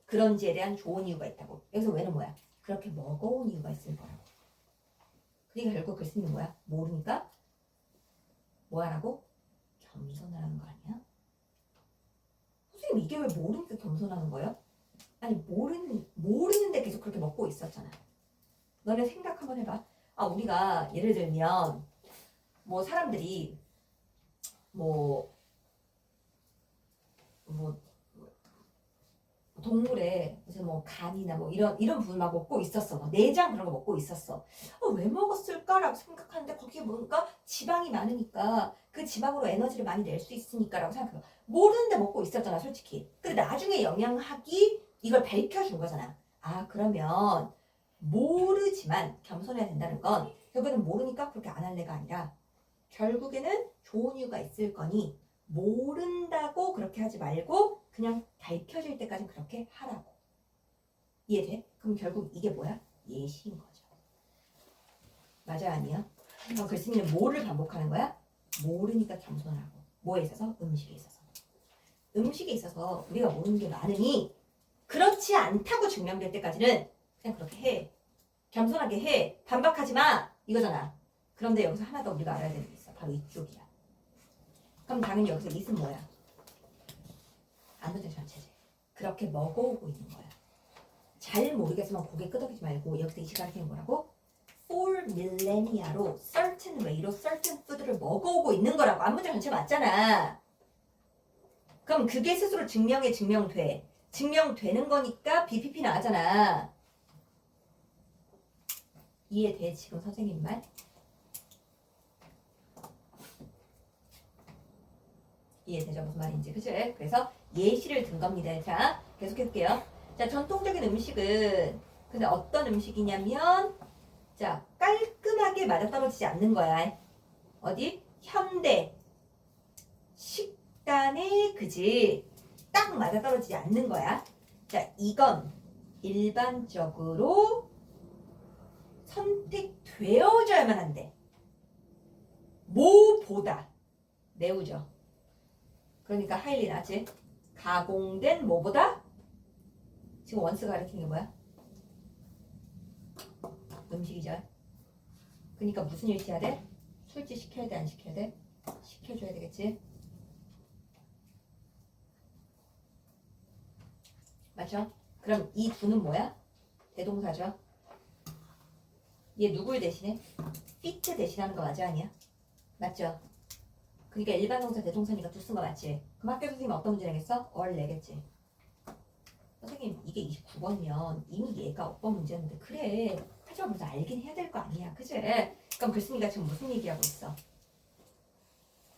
그런지에 대한 좋은 이유가 있다고. 여기서 왜는 뭐야? 그렇게 먹어온 이유가 있을 거라고. 그러니까 결국 글쓰는 뭐야? 모르니까 뭐 하라고? 겸손하라는 거 아니야? 선생님 이게 왜 모르니까 겸손하는 거예요? 아니 모르는데 계속 그렇게 먹고 있었잖아. 너네 생각 한번 해봐. 아 우리가 예를 들면 뭐 사람들이 뭐 동물에 무슨 뭐 간이나 뭐 이런 부분 막 먹고 있었어. 뭐 내장 그런 거 먹고 있었어. 왜 먹었을까라고 생각하는데 거기에 뭔가 지방이 많으니까 그 지방으로 에너지를 많이 낼 수 있으니까라고 생각해. 모르는데 먹고 있었잖아, 솔직히. 근데 나중에 영양학이 이걸 밝혀준 거잖아. 아 그러면 모르지만 겸손해야 된다는 건 결국에는 모르니까 그렇게 안 할래가 아니라 결국에는 좋은 이유가 있을 거니 모른다고 그렇게 하지 말고 그냥 밝혀질 때까지 그렇게 하라고. 이해돼? 그럼 결국 이게 뭐야? 예시인 거죠. 맞아 아니야? 그럼 글쓴이는 뭐를 반복하는 거야? 모르니까 겸손하고. 뭐에 있어서? 음식에 있어서. 음식에 있어서 우리가 모르는 게 많으니 그렇지 않다고 증명될 때까지는 그냥 그렇게 해. 겸손하게 해. 반박하지 마. 이거잖아. 그런데 여기서 하나 더 우리가 알아야 되는 게 있어. 바로 이쪽이야. 그럼 당연히 여기서 it은 뭐야? 안도적 전체지. 그렇게 먹어오고 있는 거야. 잘 모르겠으면 고개 끄덕이지 말고 여기서 이시 가르치는 뭐라고? For millennia로 certain way로 certain food를 먹어오고 있는 거라고. 안문자 전체 맞잖아. 그럼 그게 스스로 증명돼. 증명되는 거니까 BPP 나왔잖아. 이해돼 지금 선생님 말? 이해되죠? 무슨 말인지. 그치? 그래서 예시를 든 겁니다. 자, 계속해볼게요. 자, 전통적인 음식은 근데 어떤 음식이냐면 자, 깔끔하게 맞아떨어지지 않는 거야. 어디? 현대 식단에 그지? 딱 맞아떨어지지 않는 거야. 자, 이건 일반적으로 선택되어져야만 한대. 뭐보다 매우죠. 그러니까 하일리 나지. 가공된 뭐보다? 지금 원스가 가리키는 게 뭐야? 음식이죠. 그러니까 무슨 일 시켜야 돼? 술집 시켜야 돼? 안 시켜야 돼? 시켜줘야 되겠지. 맞죠? 그럼 이 두는 뭐야? 대동사죠. 얘 누굴 대신해? fit 대신하는 거 맞아 아니야? 맞죠? 그러니까 일반 동사 대동사니까 두 쓴 거 맞지? 그럼 학교 선생님 어떤 문제 내겠어? 얼 내겠지. 선생님 이게 29번이면 이미 얘가 어떤 문제였는데 그래 하지만 먼저 알긴 해야 될 거 아니야 그치? 그럼 글쓴이가 지금 무슨 얘기하고 있어?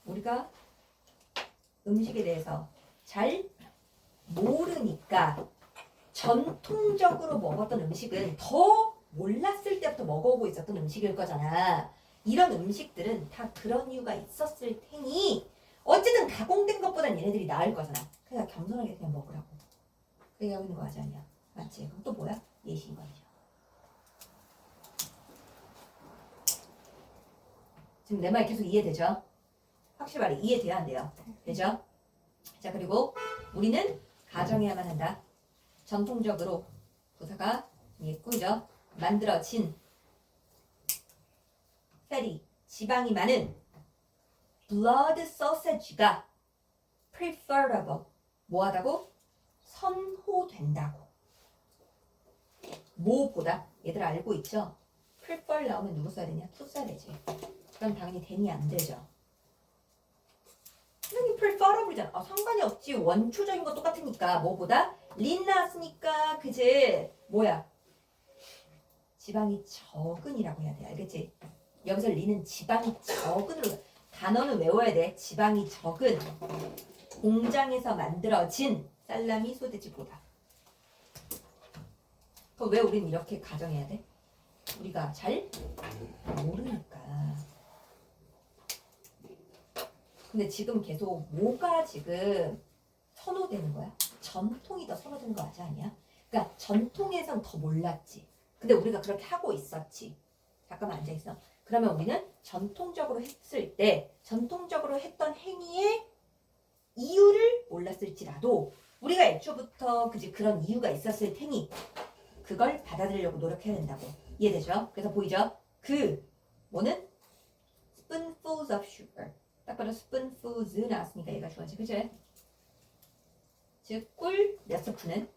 우리가 음식에 대해서 잘 모르니까 전통적으로 먹었던 음식은 더 몰랐을 때부터 먹어오고 있었던 음식일 거잖아. 이런 음식들은 다 그런 이유가 있었을 테니 어쨌든 가공된 것보단 얘네들이 나을 거잖아. 그래서 겸손하게 그냥 먹으라고. 그 얘기하고 있는 거 하지 않냐? 맞지? 그럼 또 뭐야? 예시 2번이죠. 지금 내 말 계속 이해되죠? 확실히 말해 이해돼야 안 돼요. 되죠? 자 그리고 우리는 가정해야만 한다. 전통적으로 부사가 꾸죠. 만들어진 fatty 지방이 많은 blood sausage가 preferable 뭐하다고? 선호된다고. 뭐보다 얘들 알고 있죠? prefer 나오면 누구 써야 되냐? to 써야 되지. 그럼 당연히 then이 안 되죠. 선생님 preferable이잖아. 아, 상관이 없지. 원초적인 거 똑같으니까. 뭐보다? 린 나왔으니까 그제 뭐야? 지방이 적은이라고 해야 돼. 알겠지? 여기서 리는 지방이 적은으로 단어는 외워야 돼. 지방이 적은 공장에서 만들어진 살라미 소세지보다. 그럼 왜 우린 이렇게 가정해야 돼? 우리가 잘 모르니까. 근데 지금 계속 뭐가 지금 선호되는 거야? 전통이 더 선호되는 거 맞지 않냐? 그러니까 전통에선 더 몰랐지. 근데 우리가 그렇게 하고 있었지. 잠깐만 앉아있어. 그러면 우리는 전통적으로 했을 때 전통적으로 했던 행위의 이유를 몰랐을지라도 우리가 애초부터 그지 그런 이유가 있었을 테니 그걸 받아들이려고 노력해야 된다고. 이해되죠? 그래서 보이죠? 그 뭐는? spoonfuls of sugar. 딱 봐도 spoonfuls 나왔으니까 얘가 좋아지. 그치? 즉 꿀 몇 스푼은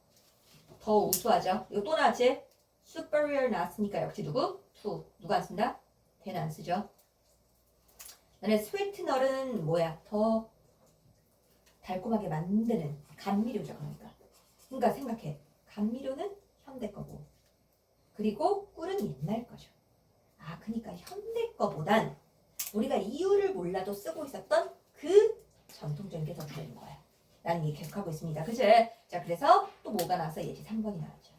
더 우수하죠. 이거 또 나왔지? superior 나왔으니까 역시 누구? to. 누가 안 쓴다? then 안 쓰죠. 그다음에 sweetener는 뭐야? 더 달콤하게 만드는 감미료죠. 그러니까 생각해. 감미료는 현대 거고 그리고 꿀은 옛날 거죠. 아 그러니까 현대 거보단 우리가 이유를 몰라도 쓰고 있었던 그 전통적인 게 더 좋은 거야. 라는 얘기 계속하고 있습니다. 그치? 자 그래서 또 뭐가 나와서 예시 3번이 나왔죠.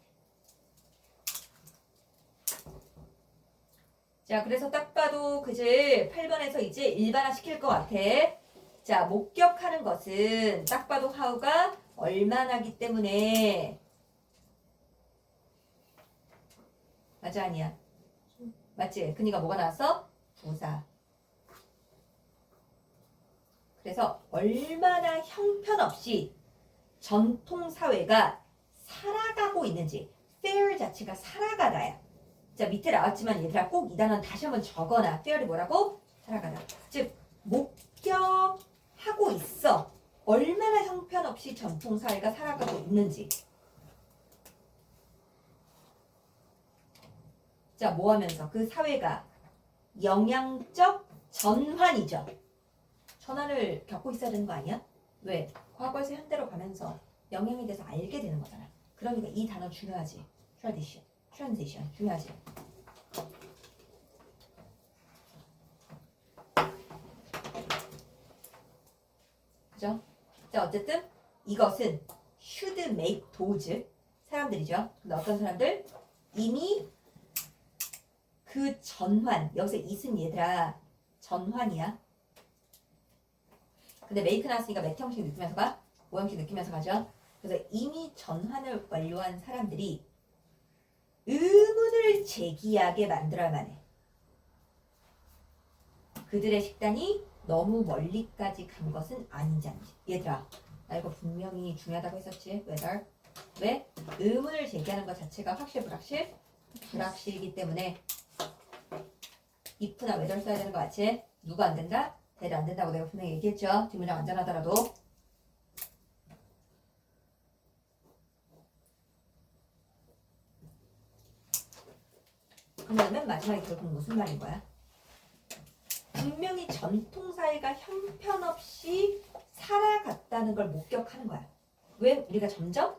자 그래서 딱 봐도 그지 8번에서 이제 일반화 시킬 것 같아. 자 목격하는 것은 딱 봐도 how가 얼마나기 때문에 맞아 아니야? 맞지? 그니까 뭐가 나왔어? 부사. 그래서 얼마나 형편없이 전통사회가 살아가고 있는지 fair 자체가 살아가다야. 자 밑에 나왔지만 얘들아 꼭 이 단어는 다시 한번 적어놔. fair이 뭐라고? 살아가다. 즉 목격하고 있어. 얼마나 형편없이 전통사회가 살아가고 있는지. 자 뭐 하면서 그 사회가 영양적 전환이죠. 전환을 겪고 있어야 되는 거 아니야? 왜? 과거에서 현대로 가면서 영향에 대해서 알게 되는 거잖아. 그러니까 이 단어 중요하지. transition 중요하지. 그죠? 자 어쨌든 이것은 should make those 사람들이죠. 근데 어떤 사람들? 이미 그 전환 여기서 it은 얘들아 전환이야. 근데 make 나왔으니까 매트 형식 느끼면서 가? 뭐 형식 느끼면서 가죠? 그래서 이미 전환을 완료한 사람들이 의문을 제기하게 만들어야만 해. 그들의 식단이 너무 멀리까지 간 것은 아닌지 아닌지. 얘들아 나 이거 분명히 중요하다고 했었지. whether. 왜? 의문을 제기하는 것 자체가 확실 불확실? 불확실이기 때문에 if나 whether 써야 되는 거 같지? 누가 안 된다? 대를 안 된다고 내가 분명히 얘기했죠. 뒷문장 안전하더라도. 그러면 맨 마지막에 결국 무슨 말인 거야? 분명히 전통사회가 형편없이 살아갔다는 걸 목격하는 거야. 왜? 우리가 점점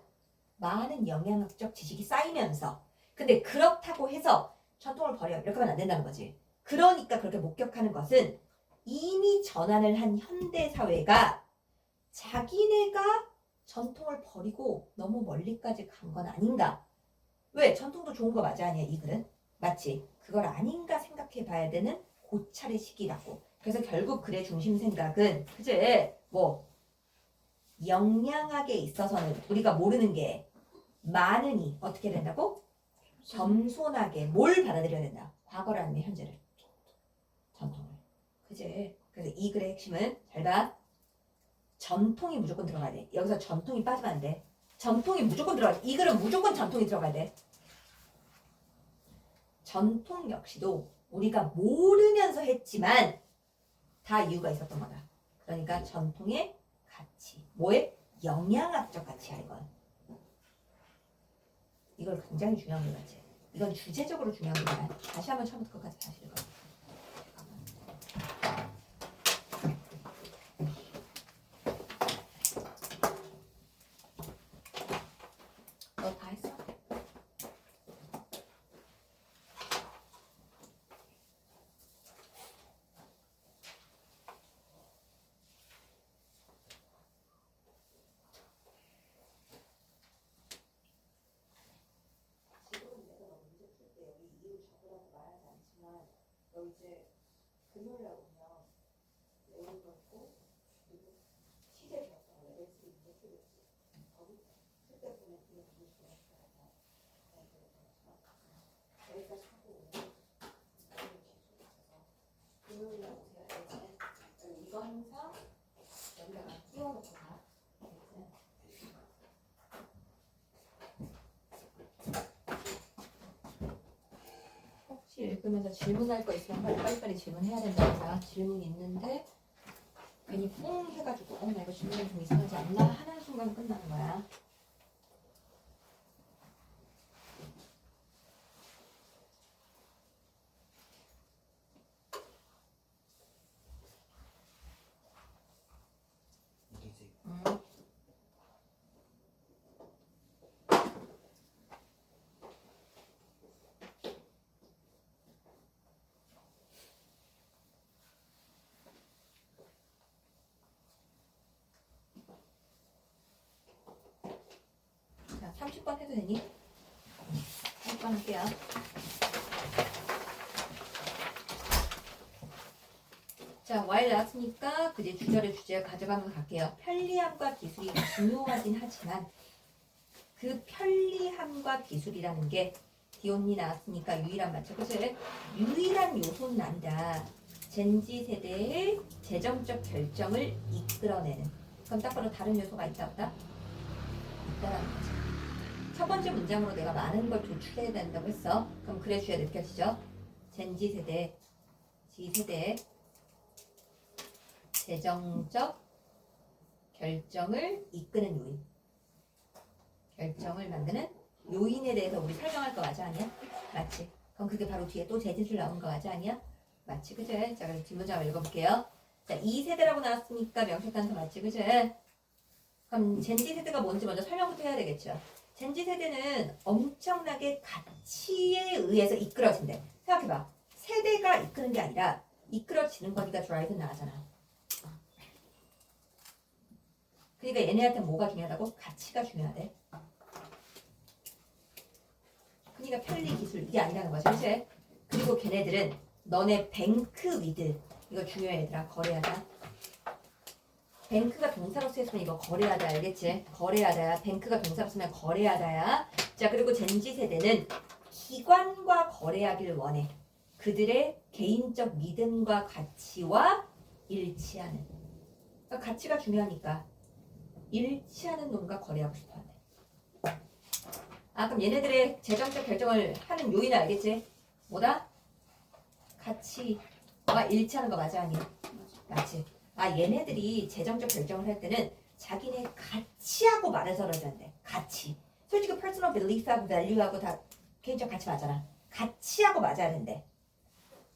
많은 영양학적 지식이 쌓이면서 근데 그렇다고 해서 전통을 버려 이렇게 하면 안 된다는 거지. 그러니까 그렇게 목격하는 것은 이미 전환을 한 현대 사회가 자기네가 전통을 버리고 너무 멀리까지 간 건 아닌가. 왜? 전통도 좋은 거 맞아 아니야 이 글은? 맞지? 그걸 아닌가 생각해 봐야 되는 고찰의 시기라고. 그래서 결국 글의 중심 생각은 그제 뭐 영양학에 있어서는 우리가 모르는 게 많으니 어떻게 된다고? 겸손하게 뭘 받아들여야 된다. 과거를 아니면 현재를. 전통을. 그제? 그래서 이 글의 핵심은 잘 봐. 전통이 무조건 들어가야 돼. 여기서 전통이 빠지면 안 돼. 전통이 무조건 들어가야 돼. 이 글은 무조건 전통이 들어가야 돼. 전통 역시도 우리가 모르면서 했지만 다 이유가 있었던 거다. 그러니까 전통의 가치. 뭐의? 영양학적 가치야 이건. 이걸 굉장히 중요한 거 같지. 이건 주제적으로 중요한 거야. 다시 한번 처음부터 끝까지 다시 읽어. 너 다 했어? 너 이제 금요일날 오면 내일 걸고 그리고 시제 배웠잖아. 레벨 3 이제 틀렸지. 거기 그때 보면 이거 보고 싶어 했을 거야. 여기까지 하고 오면 금요일날 오세요. 알지? 이거 항상 여기다가 끼워놓고 가. 알겠지? 혹시 읽으면서 질문할 거 있으면 빨리빨리 질문해야 된다니까. 질문 있는데 괜히 뿡 해가지고 나 이거 질문이 좀 이상하지 않나 하는 순간 끝나는 거야. 응. 자, 30번 해도 되니? 30번 할게요. 자, while 나왔으니까 그제 주절의 주제 가져가면서 갈게요. 편리함과 기술이 중요하긴 하지만 그 편리함과 기술이라는 게 디온이 나왔으니까 유일한 맞죠? 그치? 유일한 요소는 아니다. 젠지 세대의 재정적 결정을 이끌어내는. 그럼 딱 봐도 다른 요소가 있다 없다? 있다라는 거지. 첫 번째 문장으로 내가 많은 걸 도출해야 된다고 했어. 그럼 글의 주에 느껴지죠? 젠지 세대, G세대의 재정적 결정을 이끄는 요인. 결정을 만드는 요인에 대해서 우리 설명할 거 맞아 아니야? 맞지? 그럼 그게 바로 뒤에 또 재진술 나오는 거 맞아 아니야? 맞지 그제? 자 그럼 뒷문장을 읽어볼게요. 자 2세대라고 나왔으니까 명식단서 맞지 그제? 그럼 젠지 세대가 뭔지 먼저 설명부터 해야 되겠죠. 젠지 세대는 엄청나게 가치에 의해서 이끌어진대. 생각해봐. 세대가 이끄는 게 아니라 이끌어지는 거니까 드라이브 나가잖아. 그러니까 얘네한테 뭐가 중요하다고? 가치가 중요하대. 그러니까 편리 기술 이게 아니라는 거지, 그치? 그리고 걔네들은 너네 뱅크 위드 이거 중요해 얘들아. 거래하다. 뱅크가 동사로 쓰였으면 이거 거래하다 알겠지? 거래하다야. 뱅크가 동사로 쓰면 거래하다야. 자 그리고 젠지 세대는 기관과 거래하길 원해. 그들의 개인적 믿음과 가치와 일치하는. 그러니까 가치가 중요하니까 일치하는 놈과 거래하고 싶어한대. 아 그럼 얘네들의 재정적 결정을 하는 요인을 알겠지? 뭐다? 가치와 일치하는 거 맞아 아니야? 맞지? 아 얘네들이 재정적 결정을 할 때는 자기네 가치하고 말해서 그러는데 가치. 솔직히 personal belief하고 value하고 다 개인적 가치 맞잖아. 가치하고 맞아야 된대.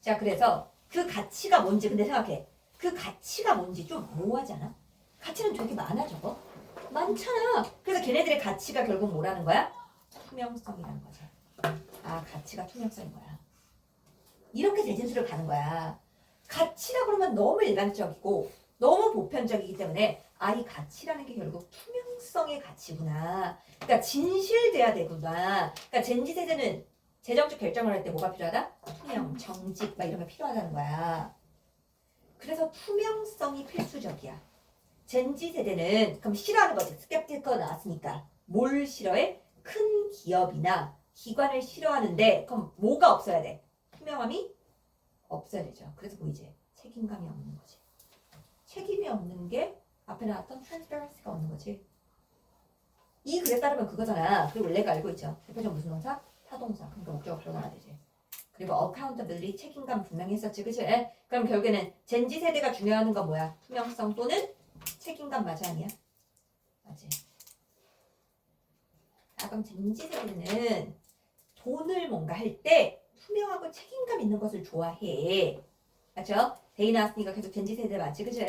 자 그래서 그 가치가 뭔지 근데 생각해. 그 가치가 뭔지 좀 모호하지 않아? 가치는 되게 많아 저거. 많잖아. 그래서 걔네들의 가치가 결국 뭐라는 거야? 투명성이라는 거지. 아, 가치가 투명성인 거야. 이렇게 대진수를 가는 거야. 가치라 그러면 너무 일반적이고 너무 보편적이기 때문에 이 가치라는 게 결국 투명성의 가치구나. 그러니까 진실돼야 되구나. 그러니까 젠지 세대는 재정적 결정을 할 때 뭐가 필요하다? 투명, 정직 막 이런 게 필요하다는 거야. 그래서 투명성이 필수적이야. 젠지 세대는 그럼 싫어하는 거지. 스캡티컬 나왔으니까. 뭘 싫어해? 큰 기업이나 기관을 싫어하는데 그럼 뭐가 없어야 돼? 투명함이 없어야 되죠. 그래서 뭐 이제 책임감이 없는 거지. 책임이 없는 게 앞에 나왔던 transparency가 없는 거지. 이 글에 따르면 그거잖아. 그리고 원래가 알고 있죠. 대표적 무슨 동사? 타동사. 그러니까 목적어 들어가야 되지. 그리고 accountability 책임감 분명히 했었지. 그치? 그럼 결국에는 젠지 세대가 중요한 건 뭐야? 투명성 또는 책임감 맞아 아니야? 맞지. 그럼 젠지 세대는 돈을 뭔가 할 때 투명하고 책임감 있는 것을 좋아해. 맞죠? 데이 나왔으니까 계속 젠지 세대 맞지? 그치?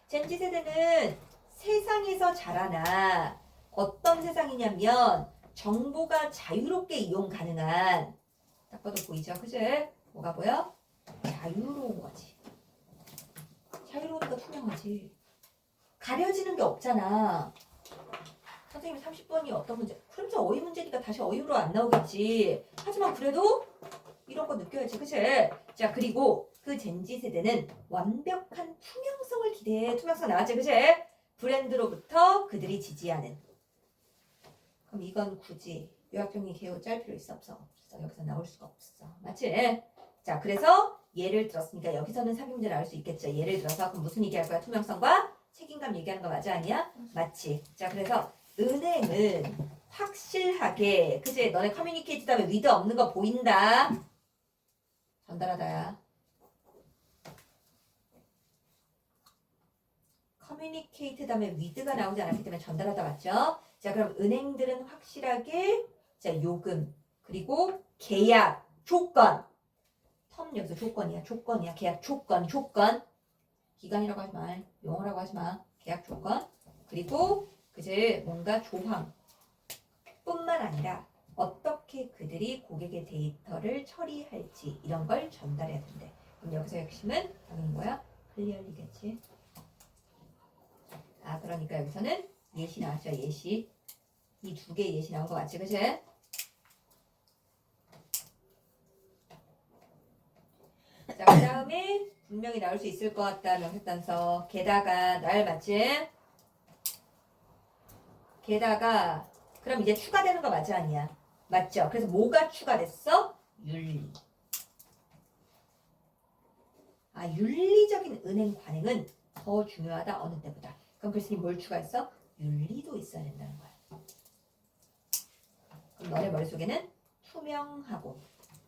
젠지 세대는 세상에서 자라나 어떤 세상이냐면 정보가 자유롭게 이용 가능한 딱 봐도 보이죠? 그치? 뭐가 보여? 자유로운 거지. 자유로우니까 투명하지. 가려지는 게 없잖아. 선생님 30번이 어떤 문제? 그러면서 어휘 문제니까 다시 어휘로 안 나오겠지. 하지만 그래도 이런 거 느껴야지. 그치? 자, 그리고 그 젠지 세대는 완벽한 투명성을 기대해. 투명성 나왔지? 그치? 브랜드로부터 그들이 지지하는. 그럼 이건 굳이 요약형이 개요 짤 필요 있어? 없어? 없어. 여기서 나올 수가 없어. 맞지? 자, 그래서 예를 들었으니까 여기서는 사기 문제 나올 수 있겠죠. 예를 들어서 그럼 무슨 얘기할 거야? 투명성과 책임감 얘기하는 거 맞아 아니야? 맞지? 자, 그래서 은행은 확실하게 그치? 너네 커뮤니케이트 다음에 위드 없는 거 보인다. 전달하다야. 커뮤니케이트 다음에 위드가 나오지 않았기 때문에 전달하다 맞죠? 자, 그럼 은행들은 확실하게 자, 요금 그리고 계약 조건 텀 여기서 조건이야 계약 조건 기간이라고 하지 마 용어라고 하지 마 계약 조건 그리고 그제 뭔가 조항 뿐만 아니라 어떻게 그들이 고객의 데이터를 처리할지 이런 걸 전달해야 된대. 그럼 여기서 핵심은 당연히 뭐야? 클리어리겠지. 아, 그러니까 여기서는 예시 나왔죠. 예시. 이 두 개 예시 나온 거 맞지? 그치? 자, 그 다음에 분명히 나올 수 있을 것 같다. 명색단서. 게다가 날 맞지? 게다가 그럼 이제 추가되는 거 맞아 아니야? 맞죠? 그래서 뭐가 추가됐어? 윤리. 아, 윤리적인 은행 관행은 더 중요하다. 어느 때보다. 그럼 글쓴이 뭘 추가했어? 윤리도 있어야 된다는 거야. 그럼 너네 머릿속에는 투명하고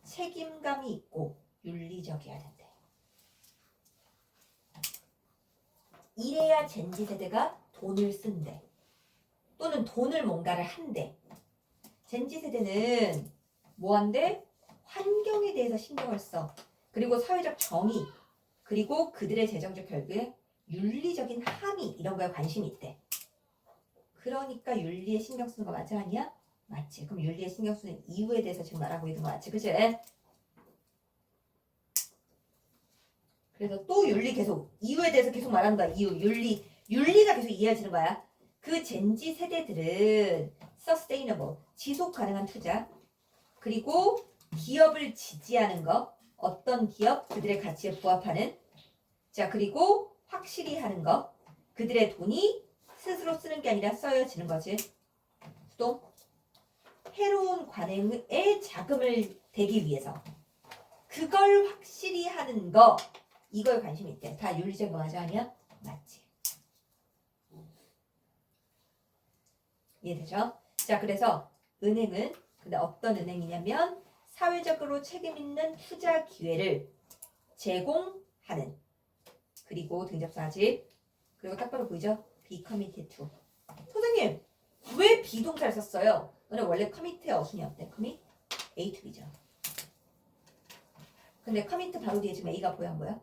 책임감이 있고 윤리적이어야 된대. 이래야 젠지 세대가 돈을 쓴대. 또는 돈을 뭔가를 한대. 젠지 세대는 뭐 한대? 환경에 대해서 신경을 써. 그리고 사회적 정의, 그리고 그들의 재정적 결과에 윤리적인 함의 이런 거에 관심이 있대. 그러니까 윤리에 신경 쓰는 거 맞아 아니야? 맞지. 그럼 윤리에 신경 쓰는 이유에 대해서 지금 말하고 있는 거 맞지? 그치? 그래서 또 윤리 계속 이유에 대해서 계속 말하는 거야. 이유, 윤리가 계속 이어지는 거야. 그 젠지 세대들은 sustainable, 지속 가능한 투자, 그리고 기업을 지지하는 거, 어떤 기업, 그들의 가치에 부합하는, 자, 그리고 확실히 하는 거, 그들의 돈이 스스로 쓰는 게 아니라 써여지는 거지. 또 해로운 관행에 자금을 대기 위해서 그걸 확실히 하는 거, 이거에 관심이 있대. 다 윤리적인 거 맞아 아니야? 맞지. 이해되죠? 자, 그래서 은행은 근데 어떤 은행이냐면 사회적으로 책임 있는 투자 기회를 제공하는 그리고 등접사지 그리고 딱 봐도 보이죠? be committed to. 선생님 왜 비동사를 썼어요? 너네 원래 commit의 어순이었대. commit A to B죠. 근데 commit 바로 뒤에 지금 A가 보여 안 보여?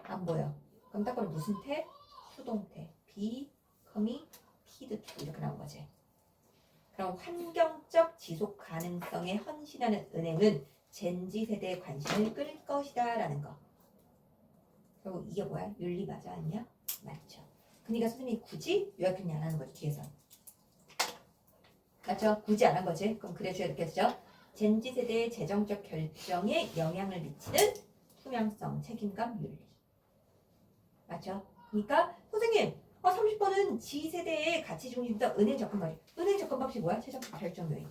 안 보여. 그럼 딱 봐도 무슨 태? 수동태. be committed to 이렇게 나와. 그럼 환경적 지속 가능성에 헌신하는 은행은 젠지 세대의 관심을 끌 것이다 라는 거. 결국 이게 뭐야? 윤리 맞아 아니야? 맞죠. 그러니까 선생님이 굳이 요약했냐 안 하는 거지 뒤에서. 맞죠? 굳이 안 한 거지. 그럼 그래줘야 되겠죠? 젠지 세대의 재정적 결정에 영향을 미치는 투명성, 책임감, 윤리. 맞죠? 그러니까 선생님 30번은 G세대의 가치 중심부터 은행 접근 방식. 은행 접근 방식이 뭐야? 최종적 결정 요인.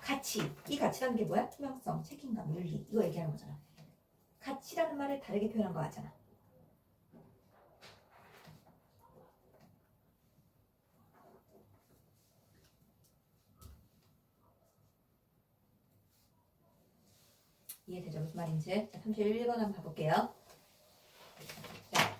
가치. 이 가치라는 게 뭐야? 투명성, 책임감, 윤리. 이거 얘기하는 거잖아. 가치라는 말을 다르게 표현한 거 같잖아. 이해되죠? 무슨 말인지? 자, 31번 한번 봐볼게요. 자.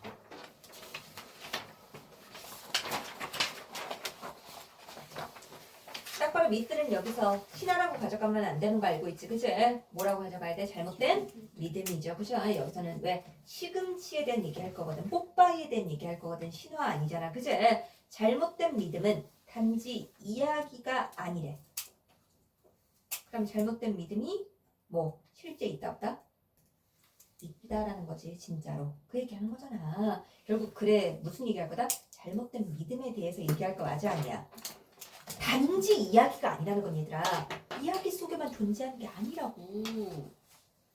딱 봐도 미스는 여기서 신화라고 가져가면 안 되는 거 알고 있지? 그치? 뭐라고 가져가야 돼? 잘못된 믿음이죠. 그죠? 여기서는 왜? 시금치에 대한 얘기할 거거든. 뽀빠이에 대한 얘기할 거거든. 신화 아니잖아. 그치? 잘못된 믿음은 단지 이야기가 아니래. 그럼 잘못된 믿음이 뭐 실제 있다 없다? 있다라는 거지 진짜로. 그 얘기하는 거잖아. 결국 그래 무슨 얘기할 거다? 잘못된 믿음에 대해서 얘기할 거 맞아 아니야? 단지 이야기가 아니라는 건 얘들아. 이야기 속에만 존재하는 게 아니라고.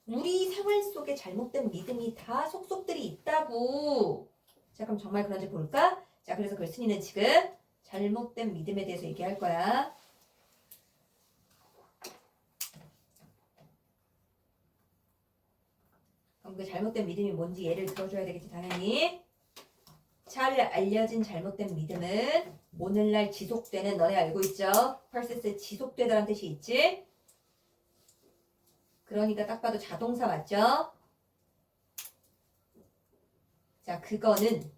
우리 생활 속에 잘못된 믿음이 다 속속들이 있다고. 자 그럼 정말 그런지 볼까? 자 그래서 글쓴이는 지금 잘못된 믿음에 대해서 얘기할 거야. 그럼 그 잘못된 믿음이 뭔지 예를 들어줘야 되겠지 당연히. 잘 알려진 잘못된 믿음은 오늘날 지속되는, 너네 알고 있죠? persist 지속되다라는 뜻이 있지? 그러니까 딱 봐도 자동사 맞죠? 자 그거는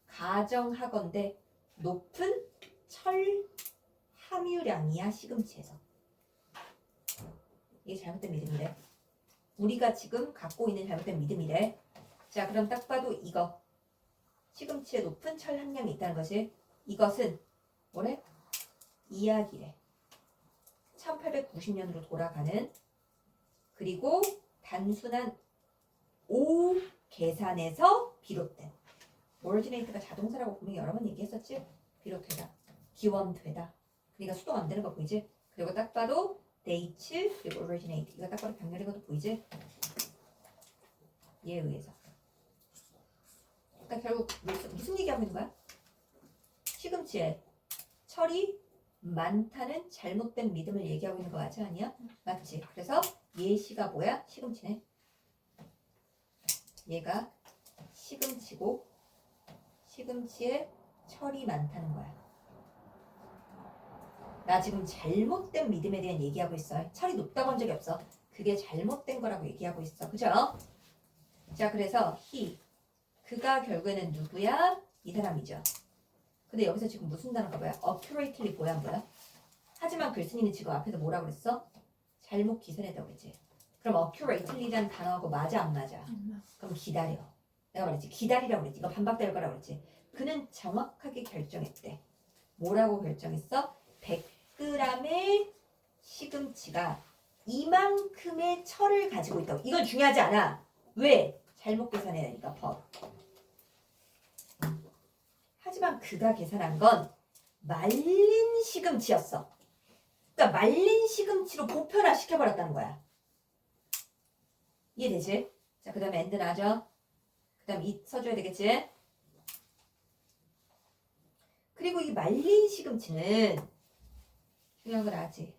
가정하건대 높은 철 함유량이야 시금치에서. 이게 잘못된 믿음이래. 우리가 지금 갖고 있는 잘못된 믿음이래. 자 그럼 딱 봐도 이거 시금치에 높은 철 함량이 있다는 것이, 이것은 뭐래? 이야기래. 1890년으로 돌아가는, 그리고 단순한 O 계산에서 비롯된. originate가 자동사라고 분명히 여러 번 얘기했었지? 비롯되다, 기원되다. 그러니까 수동 안 되는 거 보이지? 그리고 딱 봐도 date 그리고 originate. 이거 딱 봐도 병렬인 것도 보이지? 얘에 의해서. 그러니까 결국 무슨 얘기하고 있는 거야? 시금치에 철이 많다는 잘못된 믿음을 얘기하고 있는 거 맞지 아니야? 맞지? 그래서 예시가 뭐야? 시금치네. 얘가 시금치고 시금치에 철이 많다는 거야. 나 지금 잘못된 믿음에 대한 얘기하고 있어. 철이 높다고 한 적이 없어. 그게 잘못된 거라고 얘기하고 있어. 그죠? 자 그래서 그가 결국에는 누구야? 이 사람이죠. 근데 여기서 지금 무슨 단어가 뭐야? accurately 뭐야 뭐야? 하지만 글쓴이는 지금 앞에서 뭐라고 그랬어? 잘못 기술했다고 그랬지. 그럼 accurately라는 단어하고 맞아 안 맞아? 그럼 기다려. 내가 말했지. 기다리라고 그랬지. 이거 반박될 거라고 그랬지. 그는 정확하게 결정했대. 뭐라고 결정했어? 100g의 시금치가 이만큼의 철을 가지고 있다고. 이건 중요하지 않아. 왜? 잘못 계산해야 되니까 법. 하지만 그가 계산한 건 말린 시금치였어. 그러니까 말린 시금치로 보편화 시켜버렸다는 거야. 이해되지? 자, 그 다음에 엔드 나죠? 그 다음 이 써줘야 되겠지? 그리고 이 말린 시금치는 중요한 건 아지.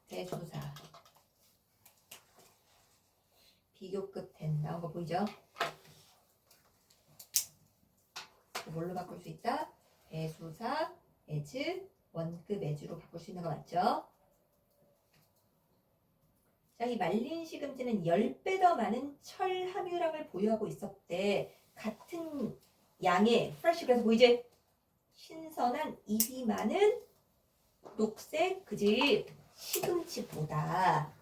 대조사. 비교 끝엔 나온 거 보이죠? 뭘로 바꿀 수 있다? 대수사, as, 원급 as로 바꿀 수 있는 거 맞죠? 자, 이 말린 시금치는 10배 더 많은 철 함유량을 보유하고 있었대. 같은 양의 fresh, 그래서 보이지? 신선한 잎이 많은 녹색 그지 시금치보다.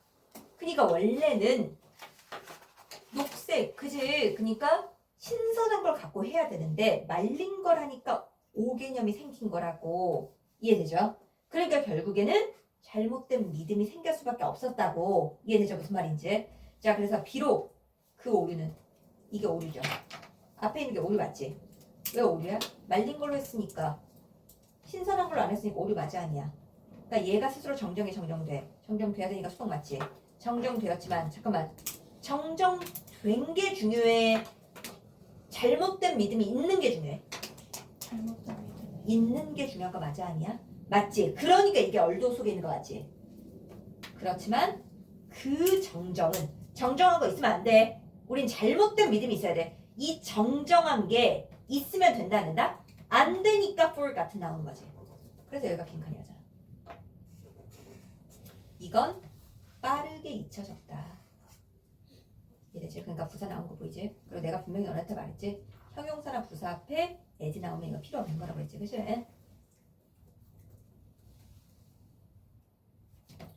그러니까 원래는 녹색 그지, 그러니까 신선한 걸 갖고 해야 되는데 말린 걸 하니까 오개념이 생긴 거라고. 이해되죠? 그러니까 결국에는 잘못된 믿음이 생길 수밖에 없었다고. 이해되죠? 무슨 말인지. 자, 그래서 비록 그 오류는 이게 오류죠. 앞에 있는 게 오류 맞지? 왜 오류야? 말린 걸로 했으니까. 신선한 걸로 안 했으니까 오류 맞아 아니야. 그러니까 얘가 스스로 정정돼. 정정돼야 되니까 수동 맞지? 정정되었지만 잠깐만. 정정된 게 중요해? 잘못된 믿음이 있는 게 중요해? 잘못된 믿음. 있는 게 중요한 거 맞아 아니야? 맞지? 그러니까 이게 얼도 속에 있는 거 맞지? 그렇지만 그 정정한 거 있으면 안 돼. 우린 잘못된 믿음이 있어야 돼. 이 정정한 게 있으면 된다 안 된다? 안 되니까 for 같은 나오는 거지. 그래서 여기가 빈칸이잖아. 이건 빠르게 잊혀졌다. 이래지? 그러니까 부사 나온 거 보이지? 그리고 내가 분명히 너한테 말했지? 형용사나 부사 앞에 as 나오면 이거 필요 없는 거라고 했지, 그치?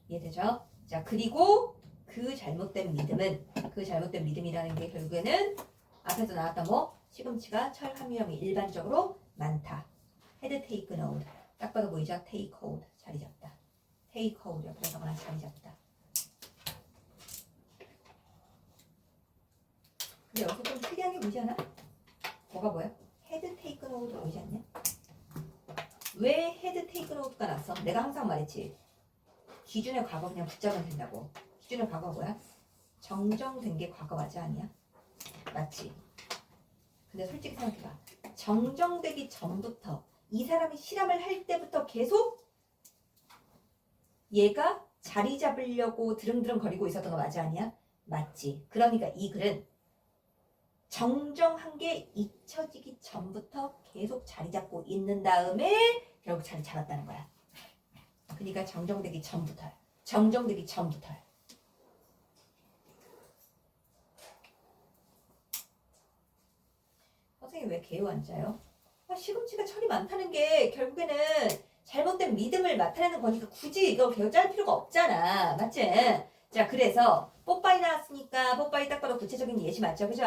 이해되죠? 자, 그리고 그 잘못된 믿음이라는 게 결국에는 앞에서 나왔던 뭐 시금치가 철 함유형이 일반적으로 많다. had taken hold. 딱 봐도 보이죠? take hold. 자리 잡다. take hold 옆에서 거나 자리 잡다. 근데 여기서 좀 특이한 게 보이지 않아? 뭐가 뭐야? had taken hold 보이지 않냐? 왜 had taken hold가 났어? 내가 항상 말했지. 기준의 과거 그냥 붙잡으면 된다고. 기준의 과거 뭐야? 정정된 게 과거 맞아 아니야? 맞지? 근데 솔직히 생각해봐. 정정되기 전부터 이 사람이 실험을 할 때부터 계속 얘가 자리 잡으려고 드릉드릉 거리고 있었던 거 맞아 아니야? 맞지? 그러니까 이 글은 정정한 게 잊혀지기 전부터 계속 자리 잡고 있는 다음에 결국 자리 잡았다는 거야. 그러니까 정정되기 전부터요. 선생님 왜 개요 안 짜요? 시금치가 철이 많다는 게 결국에는 잘못된 믿음을 나타내는 거니까 굳이 이거 개요 짤 필요가 없잖아. 맞지? 자, 그래서 뽀빠이 나왔으니까 뽀빠이 딱 봐도 구체적인 예시 맞죠? 그죠?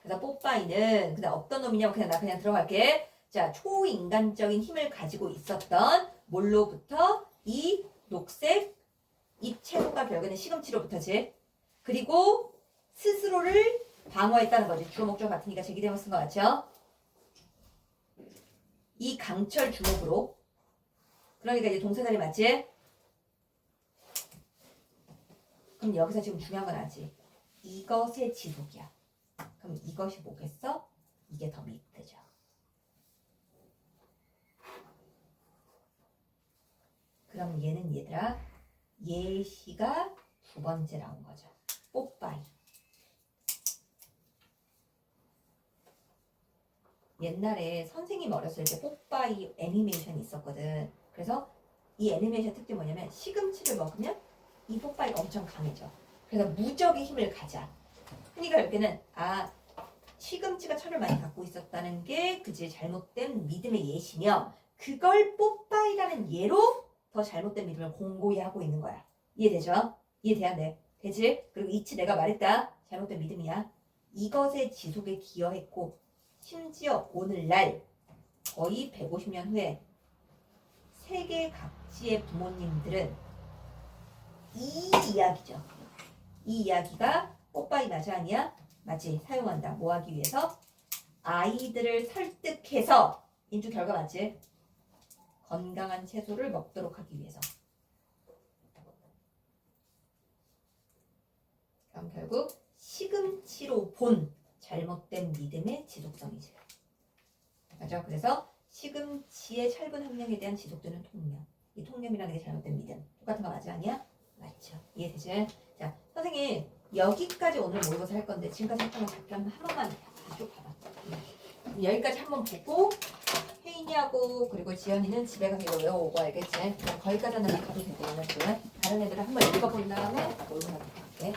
그래서 뽀빠이는 그다음 어떤 놈이냐고 그냥 들어갈게. 자, 초인간적인 힘을 가지고 있었던 뭘로부터? 이 녹색 잎채소가 결국에는 시금치로부터지. 그리고 스스로를 방어했다는 거지. 주어 목적 같으니까 제기대명 쓴 거 같죠? 이 강철 주목으로. 그러니까 이제 동사자리 맞지? 그럼 여기서 지금 중요한 건 알지? 이것의 지속이야. 그럼 이것이 뭐겠어? 이게 더 밑이죠. 그럼 얘는 얘들아 예시가 두 번째 나온 거죠. 뽀빠이. 옛날에 선생님 어렸을 때 뽀빠이 애니메이션이 있었거든. 그래서 이 애니메이션 특징이 뭐냐면 시금치를 먹으면 이 뽀빠이가 엄청 강해져. 그래서 무적의 힘을 가져. 그러니까 여기는 시금치가 철을 많이 갖고 있었다는 게 그지 잘못된 믿음의 예시며 그걸 뽀빠이라는 예로 더 잘못된 믿음을 공고히 하고 있는 거야. 이해되죠? 이해돼야 돼. 되지? 그리고 이치 내가 말했다. 잘못된 믿음이야. 이것의 지속에 기여했고 심지어 오늘날 거의 150년 후에 세계 각지의 부모님들은 이 이야기죠. 이 이야기가 뽀빠이 맞아 아니야? 맞지? 사용한다. 뭐 하기 위해서? 아이들을 설득해서 인주 결과 맞지? 건강한 채소를 먹도록 하기 위해서. 그럼 결국 시금치로 본 잘못된 믿음의 지속성이지. 맞죠? 그래서 시금치의 철분 함량에 대한 지속되는 통념. 이 통념이라는 게 잘못된 믿음. 똑같은 거 맞아 아니야? 맞죠. 이해되지? 자, 선생님 여기까지 오늘 모의고사 할 건데 지금까지 했던 거 답변 한 번만 쭉 봐봐. 여기까지 한번 보고 혜인이하고 그리고 지연이는 집에 가서 이거 외워오고 알겠지? 거기까지는 가도 되고 오늘 다른 애들은 한번 읽어본 다음에 모의고사 할게.